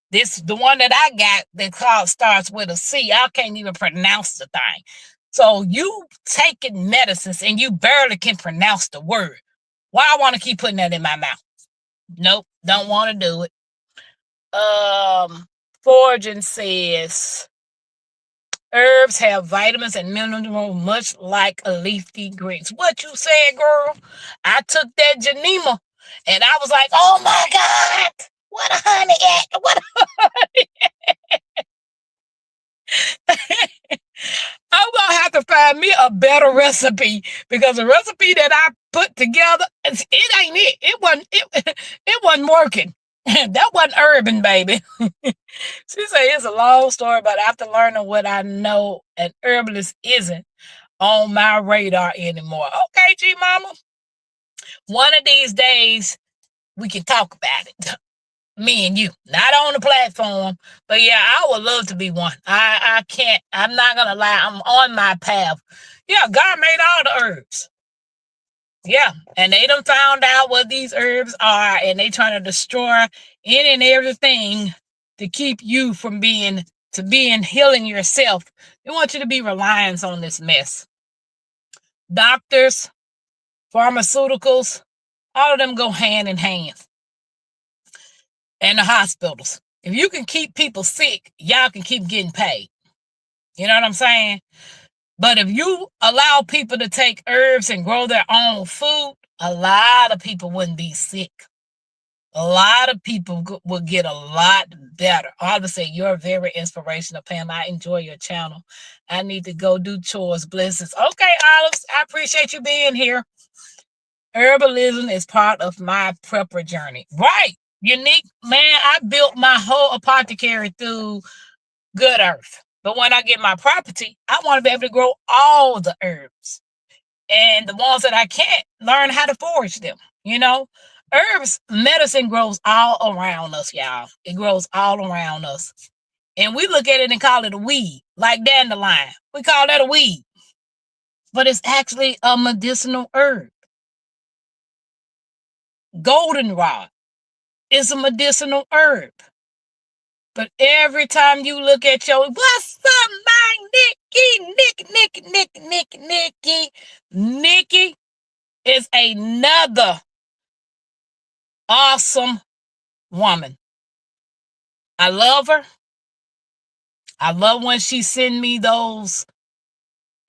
The one that I got that starts with a C. I can't even pronounce the thing. So you taking medicines and you barely can pronounce the word. Why I want to keep putting that in my mouth? Nope, don't want to do it. Forging says herbs have vitamins and minerals much like leafy greens. What you said, girl? I took that Janema and I was like, oh my God, what a honey at? What a honey at? I'm going to have to find me a better recipe, because the recipe that I put together, it ain't it. It wasn't working. That wasn't urban, baby. She said it's a long story, but after learning what I know, an herbalist isn't on my radar anymore. Okay, G Mama. One of these days, we can talk about it. Me and you, not on the platform, but yeah, I would love to be one. I can't, I'm not going to lie. I'm on my path. Yeah, God made all the herbs. Yeah, and they done found out what these herbs are, and they trying to destroy any and everything to keep you from being healing yourself. They want you to be reliant on this mess. doctors, pharmaceuticals, all of them go hand in hand. And the hospitals. If you can keep people sick, y'all can keep getting paid. You know what I'm saying? But if you allow people to take herbs and grow their own food, a lot of people wouldn't be sick. A lot of people would get a lot better. Obviously, you're very inspirational, Pam. I enjoy your channel. I need to go do chores. Blessings. Okay, Olives, I appreciate you being here. Herbalism is part of my prepper journey. Right. Unique, man, I built my whole apothecary through Good Earth. But when I get my property, I want to be able to grow all the herbs. And the ones that I can't, learn how to forage them. You know, herbs, medicine grows all around us, y'all. It grows all around us. And we look at it and call it a weed, like dandelion. We call that a weed. But it's actually a medicinal herb. Goldenrod is a medicinal herb. But every time you look at your, what's up, my Nikki is another awesome woman. I love her. I love when she sends me those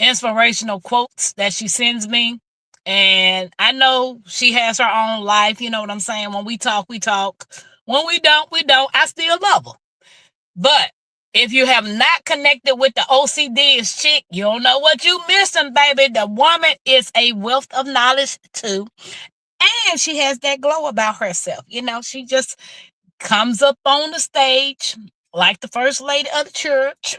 inspirational quotes that she sends me. And I know she has her own life. You know what I'm saying? When we talk, we talk. When we don't, we don't. I still love her. But if you have not connected with the OCD's chick, you don't know what you missing, baby. The woman is a wealth of knowledge too. And she has that glow about herself. You know, she just comes up on the stage like the first lady of the church.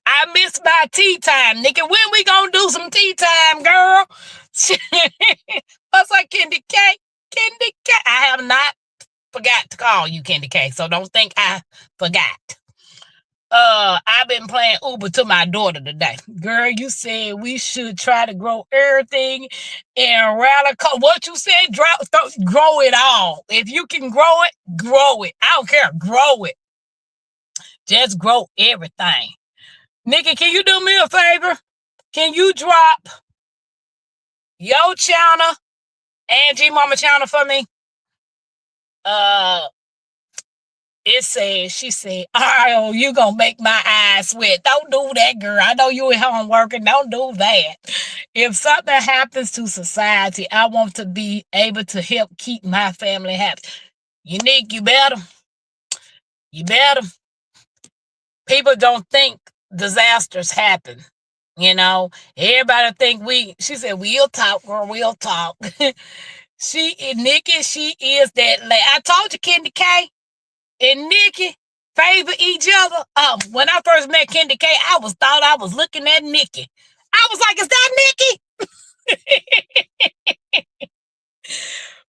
I miss my tea time, Nikki. When we gonna do some tea time, girl? What's like Candy K? Candy K. I have not forgot to call you Candy K, so don't think I forgot. I've been playing Uber to my daughter today. Girl, you said we should try to grow everything in radical. What you said, grow it all. If you can grow it, grow it. I don't care, grow it. Just grow everything. Nikki, can you do me a favor? Can you drop your channel and G Mama channel for me? It says, she said, oh, you gonna make my eyes sweat. Don't do that, girl. I know you at home working. Don't do that. If something happens to society, I want to be able to help keep my family happy. Unique, you better. You better. People don't think disasters happen. You know, everybody think she said, we'll talk, girl, we'll talk. Nikki, she is that lady. I told you, Candy K and Nikki favor each other. When I first met Candy K, thought I was looking at Nikki. I was like, is that Nikki?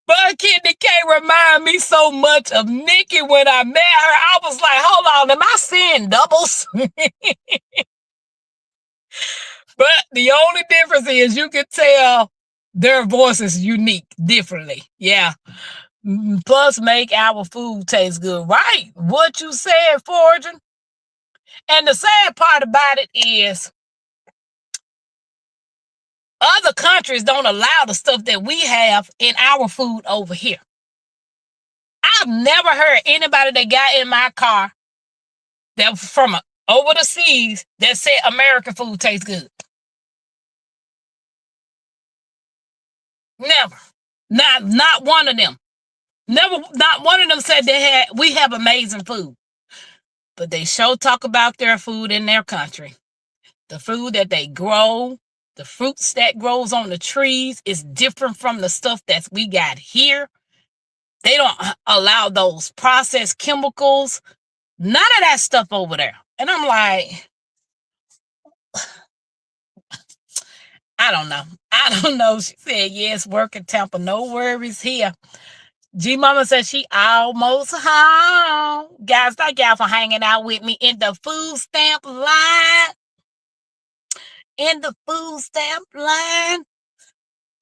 But Candy K reminded me so much of Nikki when I met her. I was like, hold on, am I seeing doubles? But the only difference is you can tell their voices unique differently. Yeah. Plus make our food taste good. Right. What you said, Fortune. And the sad part about it is other countries don't allow the stuff that we have in our food over here. I've never heard anybody that got in my car that from over the seas that said American food tastes good. Never. Not one of them. Never, not one of them said we have amazing food. But they sure talk about their food in their country. The food that they grow, the fruits that grows on the trees is different from the stuff that we got here. They don't allow those processed chemicals, none of that stuff over there. And I'm like, I don't know. She said, yes, work in Tampa. No worries here. G Mama said she almost home. Guys, thank y'all for hanging out with me in the food stamp line.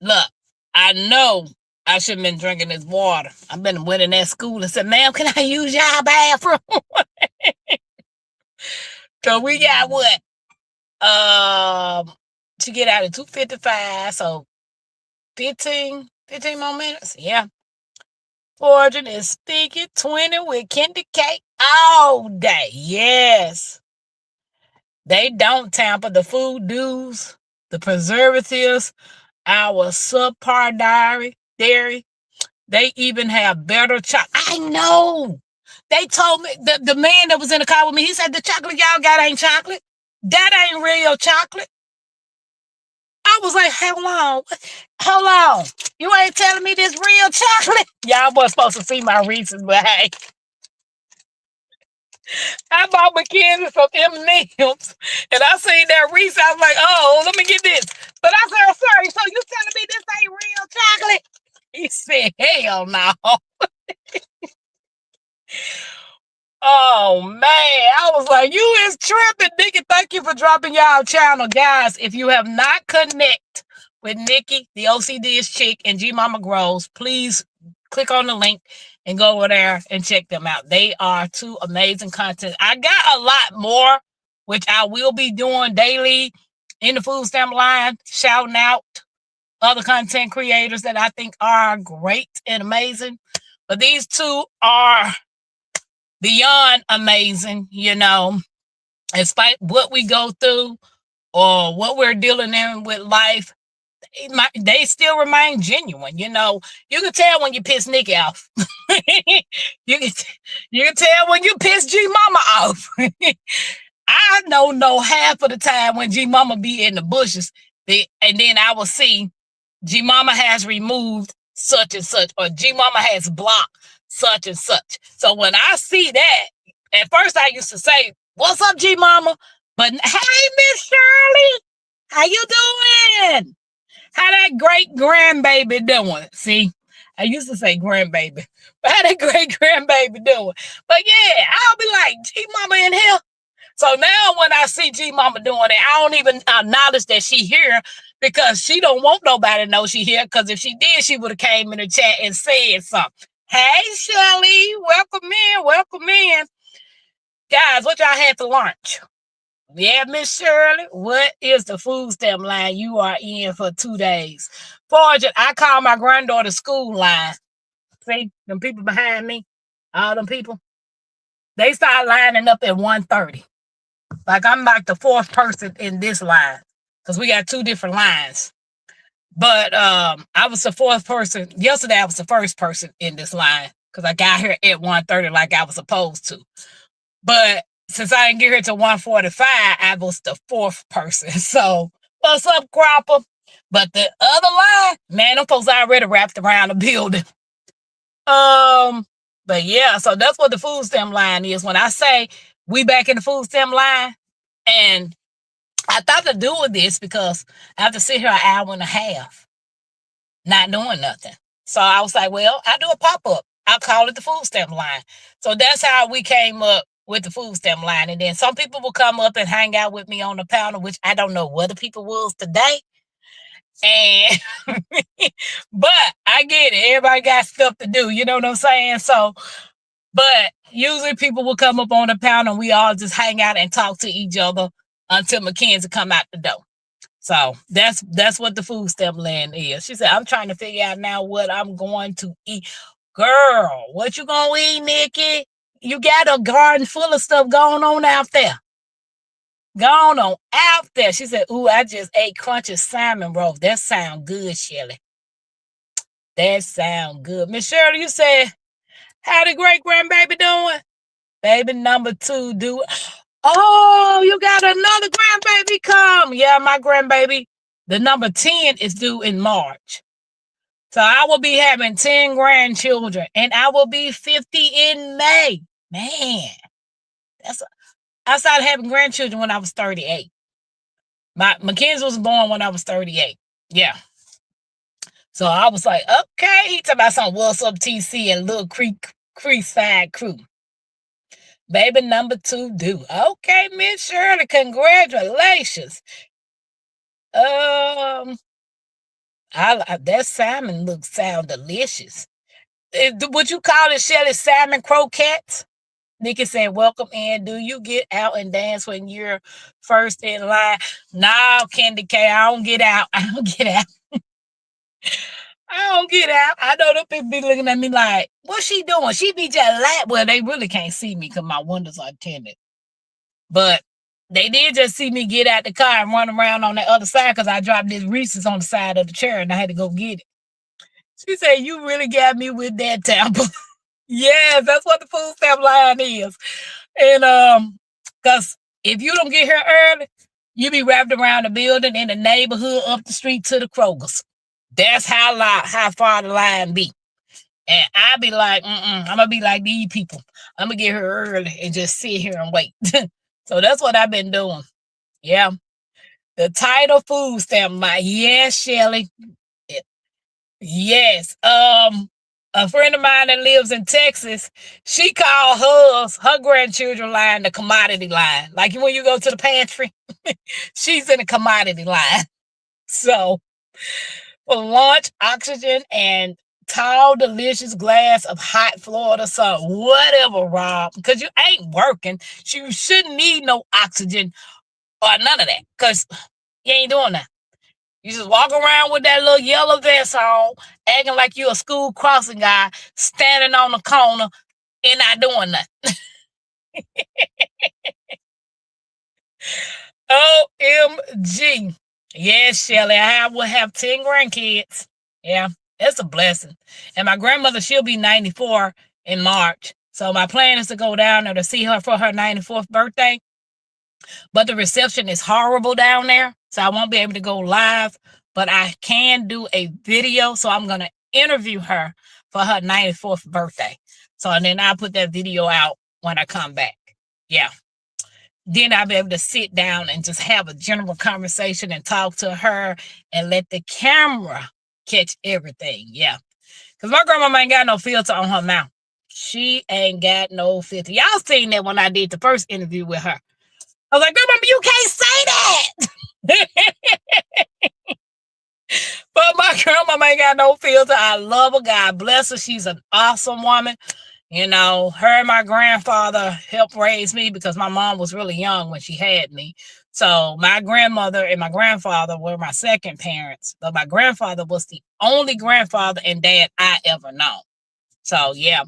Look, I know I shouldn't have been drinking this water. I've been winning at school and said, ma'am, can I use y'all bathroom? So we got what? She get out at 2:55, so 15 more minutes. Yeah. Fortune is speaking 20 with Candy Cake all day. Yes. They don't Tampa. The food dues, the preservatives, our subpar dairy. They even have better chocolate. I know. They told me, the man that was in the car with me, he said the chocolate y'all got ain't chocolate. That ain't real chocolate. I was like, hold on. You ain't telling me this real chocolate? Y'all wasn't supposed to see my Reese's, but hey. I bought Mackenzie some M&M's, and I seen that Reese. I was like, oh, let me get this. But I said, sorry, so you telling me this ain't real chocolate? He said, hell no. Oh, man. I was like, you is tripping, Nikki. Thank you for dropping y'all channel. Guys, if you have not connect with Nikki, the OCD is chick, and G Mama Grows, please click on the link and go over there and check them out. They are two amazing content. I got a lot more, which I will be doing daily in the food stamp line, shouting out other content creators that I think are great and amazing. But these two are beyond amazing, you know, despite what we go through or what we're dealing in with life. They still remain genuine. You know, you can tell when you piss Nikki off. you can tell when you piss G Mama off. I don't know half of the time when G Mama be in the bushes, and then I will see G Mama has removed such and such, or G Mama has blocked such and such. So when I see that, at first I used to say, "What's up, G Mama?" But hey, Miss Shirley, how you doing? How that great grandbaby doing? See, I used to say grandbaby, but how that great grandbaby doing? But yeah, I'll be like, G Mama in here. So now when I see G Mama doing it, I don't even acknowledge that she here because she don't want nobody to know she here. Because if she did, she would have came in the chat and said something. Hey, Shelly, welcome in. Guys, what y'all had for lunch? Yeah, Miss Shirley, what is the food stamp line you are in for 2 days? Fortune, I call my granddaughter's school line. See, them people behind me, all them people, they start lining up at 1:30. Like I'm like the fourth person in this line because we got 2 different lines. But I was the fourth person. Yesterday, I was the first person in this line because I got here at 1:30 like I was supposed to. But since I didn't get here till 1:45, I was the fourth person. So, what's up, Cropper? But the other line, man, them folks already wrapped around the building. But yeah, so that's what the food stamp line is. When I say we back in the food stamp line, and I thought to do with this because I have to sit here an hour and a half not doing nothing. So I was like, well, I'll do a pop-up. I'll call it the food stamp line. So that's how we came up with the food stamp line. And then some people will come up and hang out with me on the panel, which I don't know what the people was today. And but I get it. Everybody got stuff to do. You know what I'm saying? So, but usually people will come up on the panel and we all just hang out and talk to each other until Mackenzie come out the door. So that's what the food stamp land is. She said, I'm trying to figure out now what I'm going to eat. Girl, what you gonna eat, Nikki? You got a garden full of stuff going on out there. Going on out there. She said, ooh, I just ate crunchy salmon roll. That sound good, Shelly. That sound good. Miss Shirley, you said, how the great grandbaby doing? Baby number 2 do. Oh, you got another grandbaby come. Yeah, my grandbaby, the number 10 is due in March. So I will be having 10 grandchildren and I will be 50 in May. Man, I started having grandchildren when I was 38. Mackenzie was born when I was 38. Yeah. So I was like, okay. He talking about some What's Up TC and Little Creekside Crew. Baby number 2 due. Okay, Miss Shirley, congratulations. That salmon sound delicious. Would you call it, Shelly, salmon croquettes? Nikki said, welcome in. Do you get out and dance when you're first in line? No, Candy K, I don't get out. I don't get out. I don't get out. I know them people be looking at me like, what's she doing? She be just like, well, they really can't see me because my windows are tinted. But they did just see me get out the car and run around on the other side because I dropped this Reese's on the side of the chair and I had to go get it. She said, you really got me with that, Tampa. Yes, that's what the food stamp line is. And because if you don't get here early, you be wrapped around the building in the neighborhood up the street to the Kroger's. That's how far the line be. And I be like, I'm gonna be like these people. I'm gonna get here early and just sit here and wait. So that's what I've been doing. Yeah. The title food stamp line. Yes, Shelly. Yes. A friend of mine that lives in Texas, she called her grandchildren line the commodity line. Like when you go to the pantry, she's in the commodity line. So for lunch, oxygen and tall, delicious glass of hot Florida sun. Whatever, Rob. Because you ain't working. You shouldn't need no oxygen or none of that. Because you ain't doing that. You just walk around with that little yellow vest on, acting like you a school crossing guy, standing on the corner and not doing nothing. OMG. Yes, Shelly, I will have 10 grandkids. Yeah, it's a blessing. And my grandmother, she'll be 94 in March. So my plan is to go down there to see her for her 94th birthday. But the reception is horrible down there, so I won't be able to go live. But I can do a video, so I'm going to interview her for her 94th birthday. So and then I'll put that video out when I come back. Yeah. Then I'll be able to sit down and just have a general conversation and talk to her and let the camera catch everything. Yeah. Because my grandma ain't got no filter on her mouth. She ain't got no filter. Y'all seen that when I did the first interview with her. I was like, Grandma, you can't say that. But my grandma ain't got no filter. I love her. God bless her. She's an awesome woman. You know, her and my grandfather helped raise me because my mom was really young when she had me. So my grandmother and my grandfather were my second parents. But my grandfather was the only grandfather and dad I ever known. So, yeah.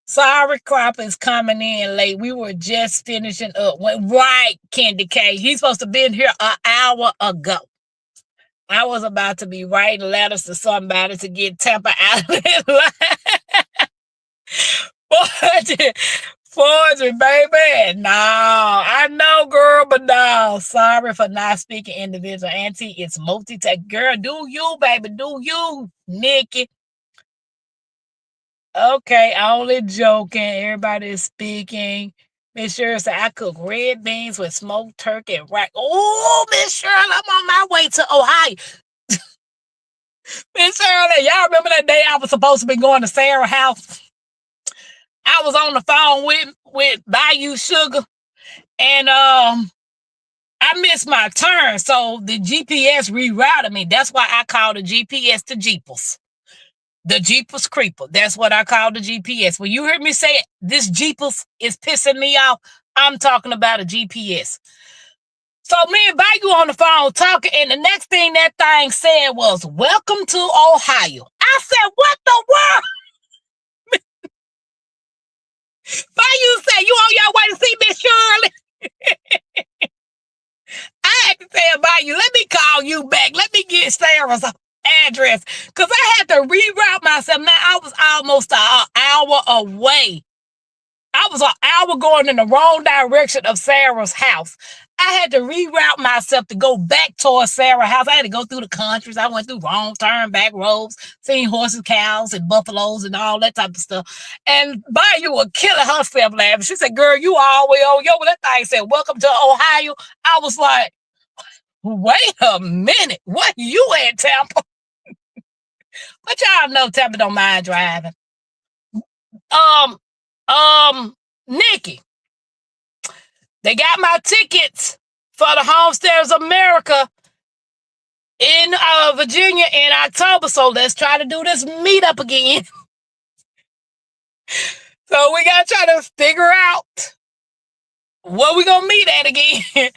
Sorry, Crop is coming in late. We were just finishing up. Right, Candy K. He's supposed to be in here an hour ago. I was about to be writing letters to somebody to get Tampa out of that line. Forgery, baby. No, I know, girl, but no. Sorry for not speaking individual. Auntie, it's multi-tech. Girl, do you, baby. Do you, Nikki. Okay, only joking. Everybody is speaking. Miss Shirley said, I cook red beans with smoked turkey and rice. Oh, Miss Shirley, I'm on my way to Ohio. Miss Shirley, y'all remember that day I was supposed to be going to Sarah's house? I was on the phone with Bayou Sugar, and I missed my turn, so the GPS rerouted me. That's why I call the GPS the Jeepers. The Jeepers Creeper. That's what I call the GPS. When you hear me say this Jeepers is pissing me off, I'm talking about a GPS. So me and Bayou on the phone talking, and the next thing that thing said was, welcome to Ohio. I said, what the world? Bayou said, you on your way to see Miss Shirley? I had to tell Bayou, let me call you back. Let me get Sarah's address. Because I had to reroute myself. Man, I was almost an hour away. I was an hour going in the wrong direction of Sarah's house. I had to reroute myself to go back towards Sarah's house. I had to go through the countries. I went through wrong turn, back roads, seen horses, cows, and buffaloes and all that type of stuff. And Bayou was killing herself laughing. She said, girl, you all the way over. Yo, that thing said, welcome to Ohio. I was like, wait a minute. What you at, Tampa? But y'all know Tampa don't mind driving. Nikki, they got my tickets for the Homesteaders America in Virginia in October. So let's try to do this meetup again. So we gotta try to figure out where we gonna meet at again.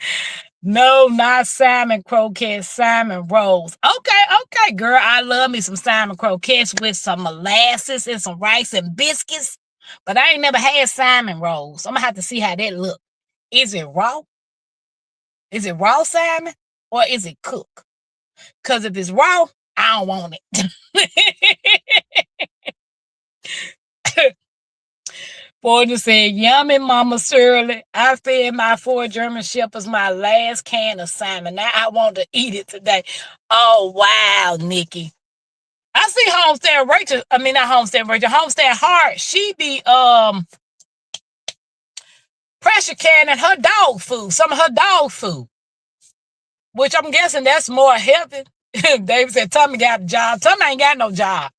No, not salmon croquettes, salmon rolls. Okay, okay, girl. I love me some salmon croquettes with some molasses and some rice and biscuits. But I ain't never had salmon rolls. I'm gonna have to see how that look. Is it raw? Is it raw salmon or is it cooked? Because if it's raw, I don't want it. Fortune said, yummy, Mama Shirley. I fed my 4 German Shepherds my last can of salmon. Now I want to eat it today. Oh, wow, Nikki. I see Homestead Rachel. I mean, not Homestead Rachel. Homestead Hart. She be pressure canning her dog food, some of her dog food, which I'm guessing that's more healthy. David said, Tommy got a job. Tommy ain't got no job.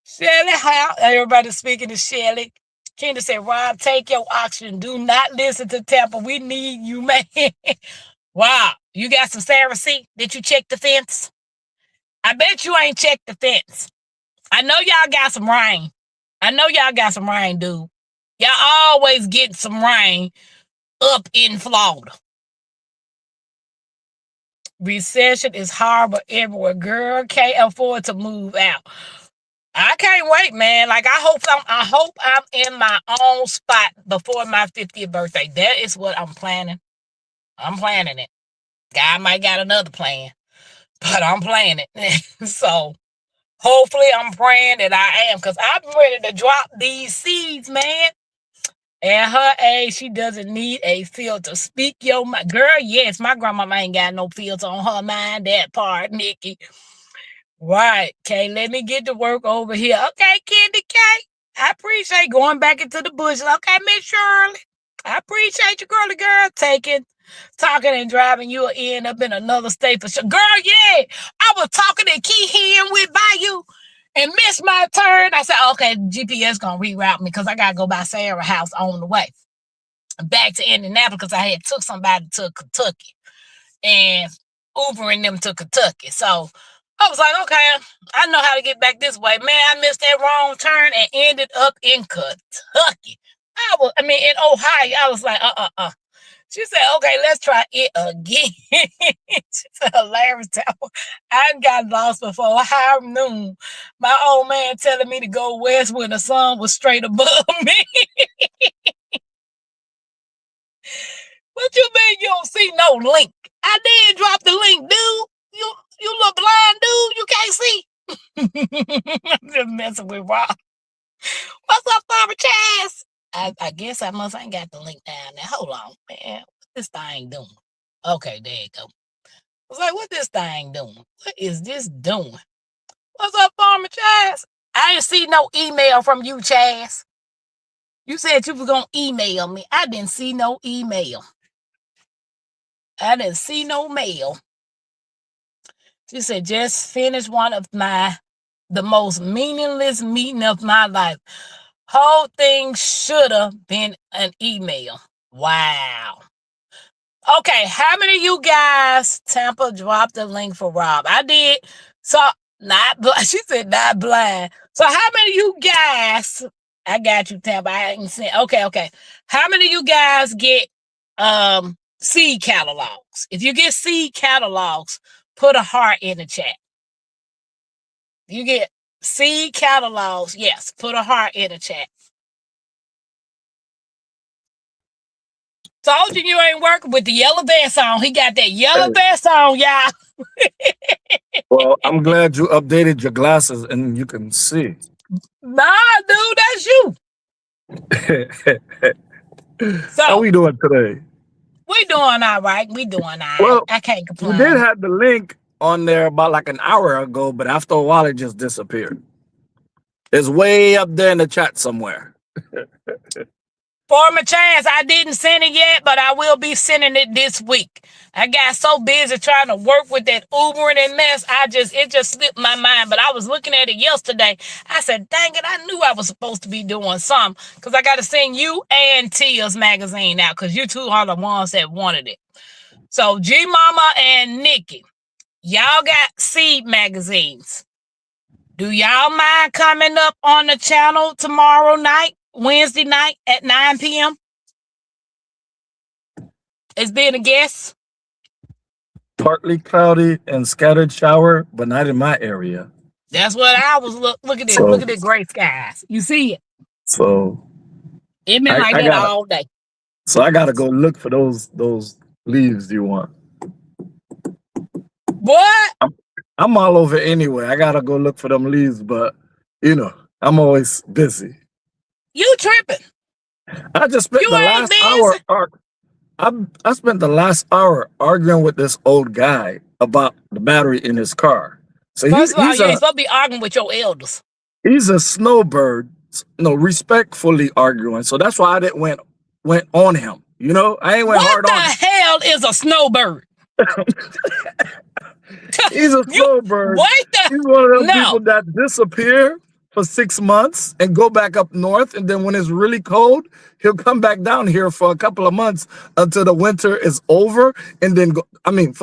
Shelly, how? Everybody speaking to Shelly. Kendra said, Rob, take your oxygen. Do not listen to Tampa. We need you, man. Wow. You got some Sarah C? Did you check the fence? I bet you ain't checked the fence. I know y'all got some rain. I know y'all got some rain, dude. Y'all always get some rain up in Florida. Recession is horrible everywhere. Girl, can't afford to move out. I can't wait, man. Like I hope I'm in my own spot before my 50th birthday. That is what I'm planning. I'm planning it. God might got another plan, but I'm planning it. So hopefully I'm praying that I am, because I'm ready to drop these seeds, man. At her age, she doesn't need a filter. Speak your mind. Girl, yes, my grandma ain't got no filter on her mind. That part, Nikki. Right. Okay, let me get to work over here. Okay, Candy K. I appreciate going back into the bushes. Okay, Miss Shirley. I appreciate you, girl, talking and driving. You'll end up in another state for sure. Girl, yeah. I was talking to Key Hen with by you and missed my turn. I said, okay, GPS gonna reroute me because I gotta go by Sarah's house on the way back to Indianapolis because I had took somebody to Kentucky and Ubering them to Kentucky. So I was like, okay, I know how to get back this way. Man, I missed that wrong turn and ended up in Kentucky. In Ohio. I was like, She said, okay, let's try it again. She said, hilarious. I got lost before high noon. My old man telling me to go west when the sun was straight above me. What you mean you don't see no link? I did drop the link, dude. You look blind, dude. You can't see. I'm just messing with Rob. What's up, Farmer Chaz? I guess I ain't got the link down there. Hold on, man. What this thing doing? Okay, there you go. I was like, what this thing doing? What is this doing? What's up, Farmer Chaz? I didn't see no email from you, Chaz. You said you were going to email me. I didn't see no email. I didn't see no mail. She said, just finished one of the most meaningless meeting of my life. Whole thing should have been an email. Wow. Okay, how many of you guys, Tampa dropped the link for Rob? I did. So, not blind. She said not blind. So how many of you guys, I got you, Tampa. I ain't seen. Okay. How many of you guys get seed catalogs? If you get seed catalogs, put a heart in the chat. You get seed catalogs, yes, put a heart in the chat. Told you ain't working with the yellow vest on. He got that yellow vest on, y'all. Well, I'm glad you updated your glasses and you can see. Nah, dude, that's you. So, how we doing today? We doing all right. We doing all right. Well, I can't you complain. did have the link on there about like an hour ago, but after a while it just disappeared. It's way up there in the chat somewhere. For my chance, I didn't send it yet, but I will be sending it this week. I got so busy trying to work with that Ubering and mess, it just slipped my mind. But I was looking at it yesterday. I said, dang it, I knew I was supposed to be doing something because I got to send you and Tia's magazine out because you two are the ones that wanted it. So G Mama and Nikki, y'all got seed magazines. Do y'all mind coming up on the channel tomorrow night, Wednesday night at 9 p.m.? As being a guest? Partly cloudy and scattered shower, but not in my area. That's what I was look at this. Look So at the gray skies. You see it? so It been like I that gotta all day. go look for those leaves you want. What? I'm all over anyway. I gotta go look for them leaves, but I'm always busy. You tripping. I just spent You the ain't last hour busy. I spent the last hour arguing with this old guy about the battery in his car. So First of all, you ain't supposed to be arguing with your elders. he's a snowbird, respectfully arguing. So that's why I didn't went on him. I ain't went What hard the on him. hell is a snowbird? He's a You snowbird. wait the He's one of them no. people that disappear for 6 months and go back up north, and then when it's really cold, he'll come back down here for a couple of months until the winter is over, and then go. I mean,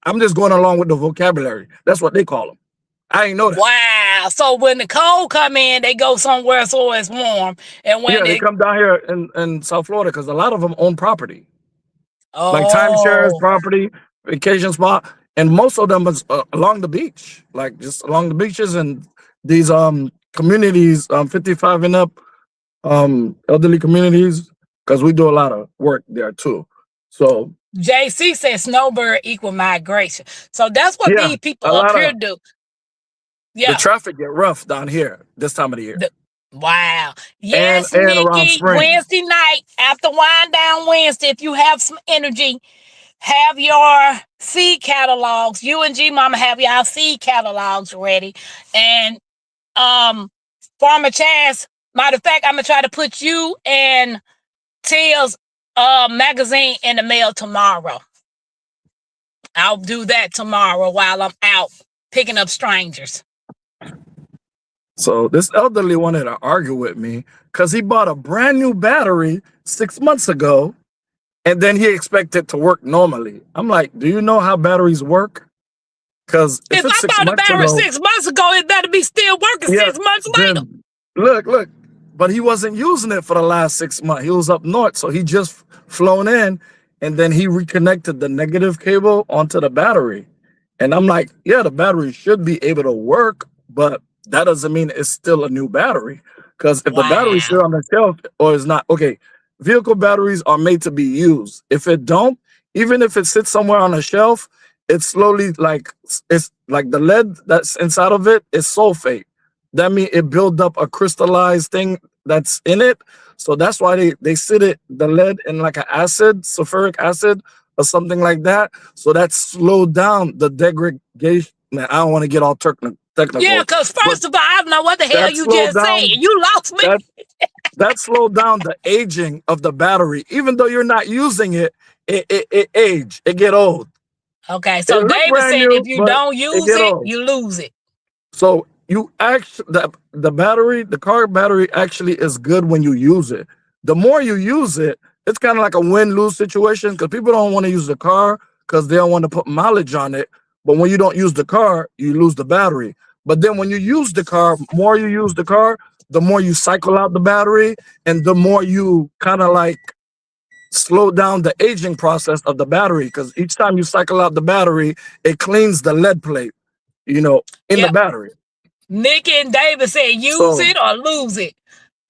I'm just going along with the vocabulary. That's what they call them. I ain't know that. Wow. So when the cold come in, they go somewhere so it's warm. And when Yeah, they it come down here in South Florida because a lot of them own property, like timeshares, oh property, vacation spot, and most of them is along the beach, like just along the beaches and these communities, 55 and up, elderly communities, because we do a lot of work there too. So JC said snowbird equal migration. So that's what yeah, these people a up lot here of do. the Yeah. traffic get rough down here this time of the year, Wow. and Yes, around Nikki. spring. Wednesday night after wind down Wednesday, if you have some energy, have your seed catalogs. You and G Mama have your seed catalogs ready. And Farmer Chance, matter of fact, I'm gonna try to put you and Tia's magazine in the mail tomorrow. I'll do that tomorrow while I'm out picking up strangers. So this elderly wanted to argue with me because he bought a brand new battery 6 months ago, and then he expected to work normally. I'm like, do you know how batteries work? Because if If it's I six bought a months battery ago, 6 months ago, it better be still working yeah, 6 months later. then look. But he wasn't using it for the last 6 months. He was up north, so he just flown in, and then he reconnected the negative cable onto the battery. And I'm like, yeah, the battery should be able to work, but that doesn't mean it's still a new battery. Because if the battery's Wow. still on the shelf or is not, okay, vehicle batteries are made to be used. If it don't, even if it sits somewhere on a shelf, it's slowly it's like the lead that's inside of it is sulfate. That means it build up a crystallized thing that's in it. So that's why they sit the lead in like an acid, sulfuric acid or something like that. So that slowed down the degradation. Man, I don't want to get all technical, Yeah, because but first of all, I don't know what the hell that you slowed just said. down You lost me. that that slowed down the aging of the battery. Even though you're not using it, it age, it get old. Okay, It so look David brand said new, if you but don't it use get it, old. you lose it. So you actually the battery, the car battery actually is good when you use it. The more you use it, it's kind of like a win-lose situation because people don't want to use the car because they don't want to put mileage on it. But when you don't use the car, you lose the battery. But then when you use the car, more you use the car, the more you cycle out the battery, and the more you kind of like slow down the aging process of the battery because each time you cycle out the battery, it cleans the lead plate, in the Yep. battery. Nikki and David said use So it or lose it.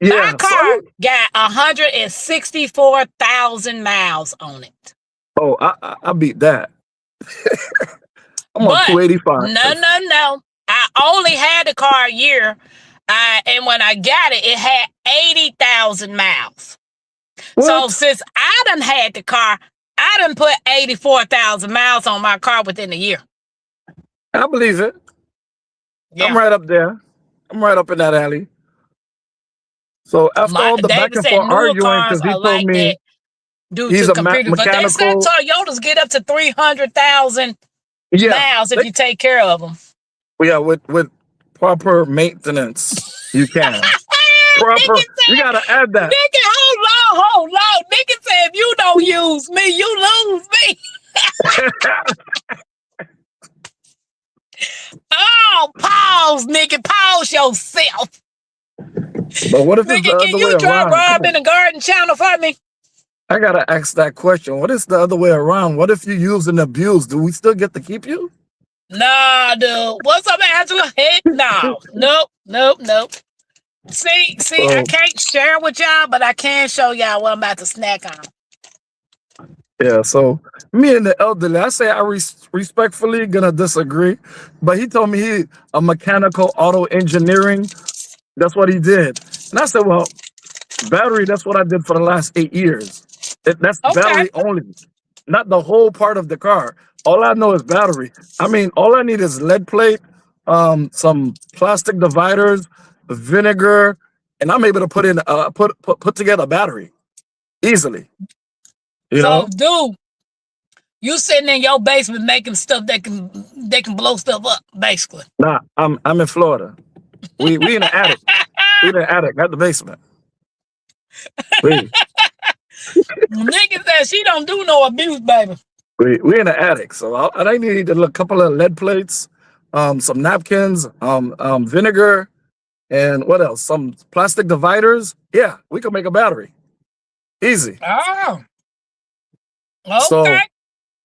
My yeah, car got 164,000 miles on it. I beat that. I'm on But 285. no. I only had the car a year. And when I got it, it had 80,000 miles. So What? since I done had the car, I done put 84,000 miles on my car within a year. I believe it. I'm Yeah. right up there. I'm right up in that alley. So after all the back David and said forth newer arguing, cars because he are told like me that due he's to a computers. But they said mechanical. Toyotas get up to 300,000 Yeah, miles if you take care of them. yeah, with proper maintenance, you can. Nikki Proper. You said, gotta add that. Nikki, hold on. Nikki said, if you don't use me, you lose me. Pause, Nikki. Pause yourself. But what if it's Nikki, the can other way you drop around? Come Rob in on. the garden channel for me? I gotta ask that question. What is the other way around? What if you use and abuse? Do we still get to keep you? Nah, dude. What's up, Angela? Heck no. Nope. See, I So can't share with y'all, but I can show y'all what I'm about to snack on. yeah, so me and the elderly, I say I respectfully gonna disagree, but he told me he a mechanical auto engineering. That's what he did, and I said, well, battery. That's what I did for the last 8 years. That's Okay. battery only, not the whole part of the car. All I know is battery. I mean, all I need is lead plate, some plastic dividers, vinegar, and I'm able to put in put together a battery easily. You So, know, dude, you sitting in your basement making stuff that can blow stuff up, basically. nah, I'm in Florida. We in the attic. We in the attic, not the basement. We Nikki said she don't do no abuse, baby. we in the attic. So I need a couple of lead plates, some napkins, vinegar, and what else? Some plastic dividers. Yeah, we can make a battery. Easy. Oh, So okay.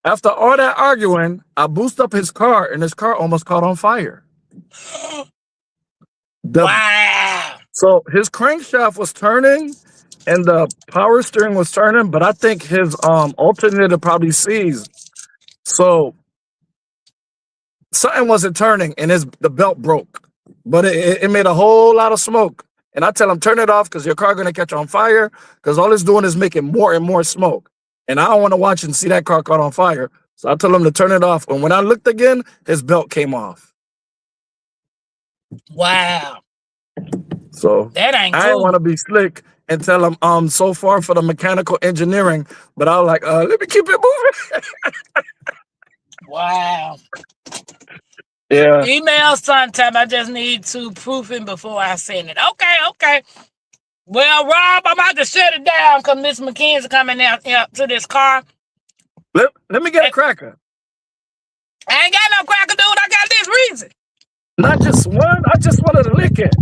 after all that arguing, I boost up his car, and his car almost caught on fire. The Wow. So his crankshaft was turning and the power steering was turning, but I think his alternator probably seized. So something wasn't turning and the belt broke. But it made a whole lot of smoke. And I tell him, turn it off because your car gonna catch on fire because all it's doing is making more and more smoke. And I don't want to watch and see that car caught on fire. So I told him to turn it off. And when I looked again, his belt came off. Wow. So That ain't I didn't want cool. to be slick and tell him so far for the mechanical engineering, but I was like, let me keep it moving. Wow. Yeah. Email sometime. I just need to proofing before I send it. Okay. Well, Rob, I'm about to shut it down because Miss McKenzie coming out to this car. Let me get a cracker. I ain't got no cracker, dude. I got this reason. Not just one. I just wanted to lick it.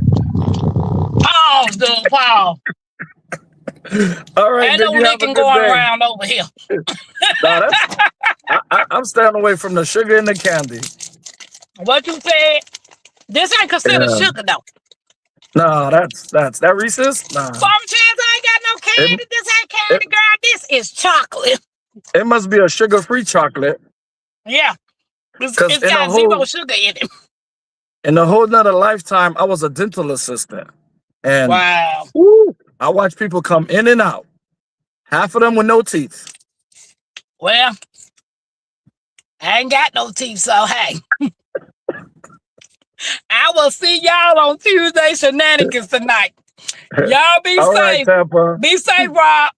Pause, dude. Pause. All right, Ain't then no you have a licking good going day. around over here. No, I'm staying away from the sugar and the candy. What you said? This ain't considered Yeah. sugar, though. No, that's that Reese's. Nah, Farm chance, I ain't got no it, candy. This ain't it, candy, girl. This is chocolate. it must be a sugar-free chocolate Yeah. because It's got zero sugar in it. in a whole nother lifetime, I was a dental assistant, and Wow. woo, I watched people come in and out. Half of them with no teeth. Well, I ain't got no teeth, so hey. I will see y'all on Tuesday shenanigans tonight. Y'all be All right, safe. Tampa. Be safe, Rob.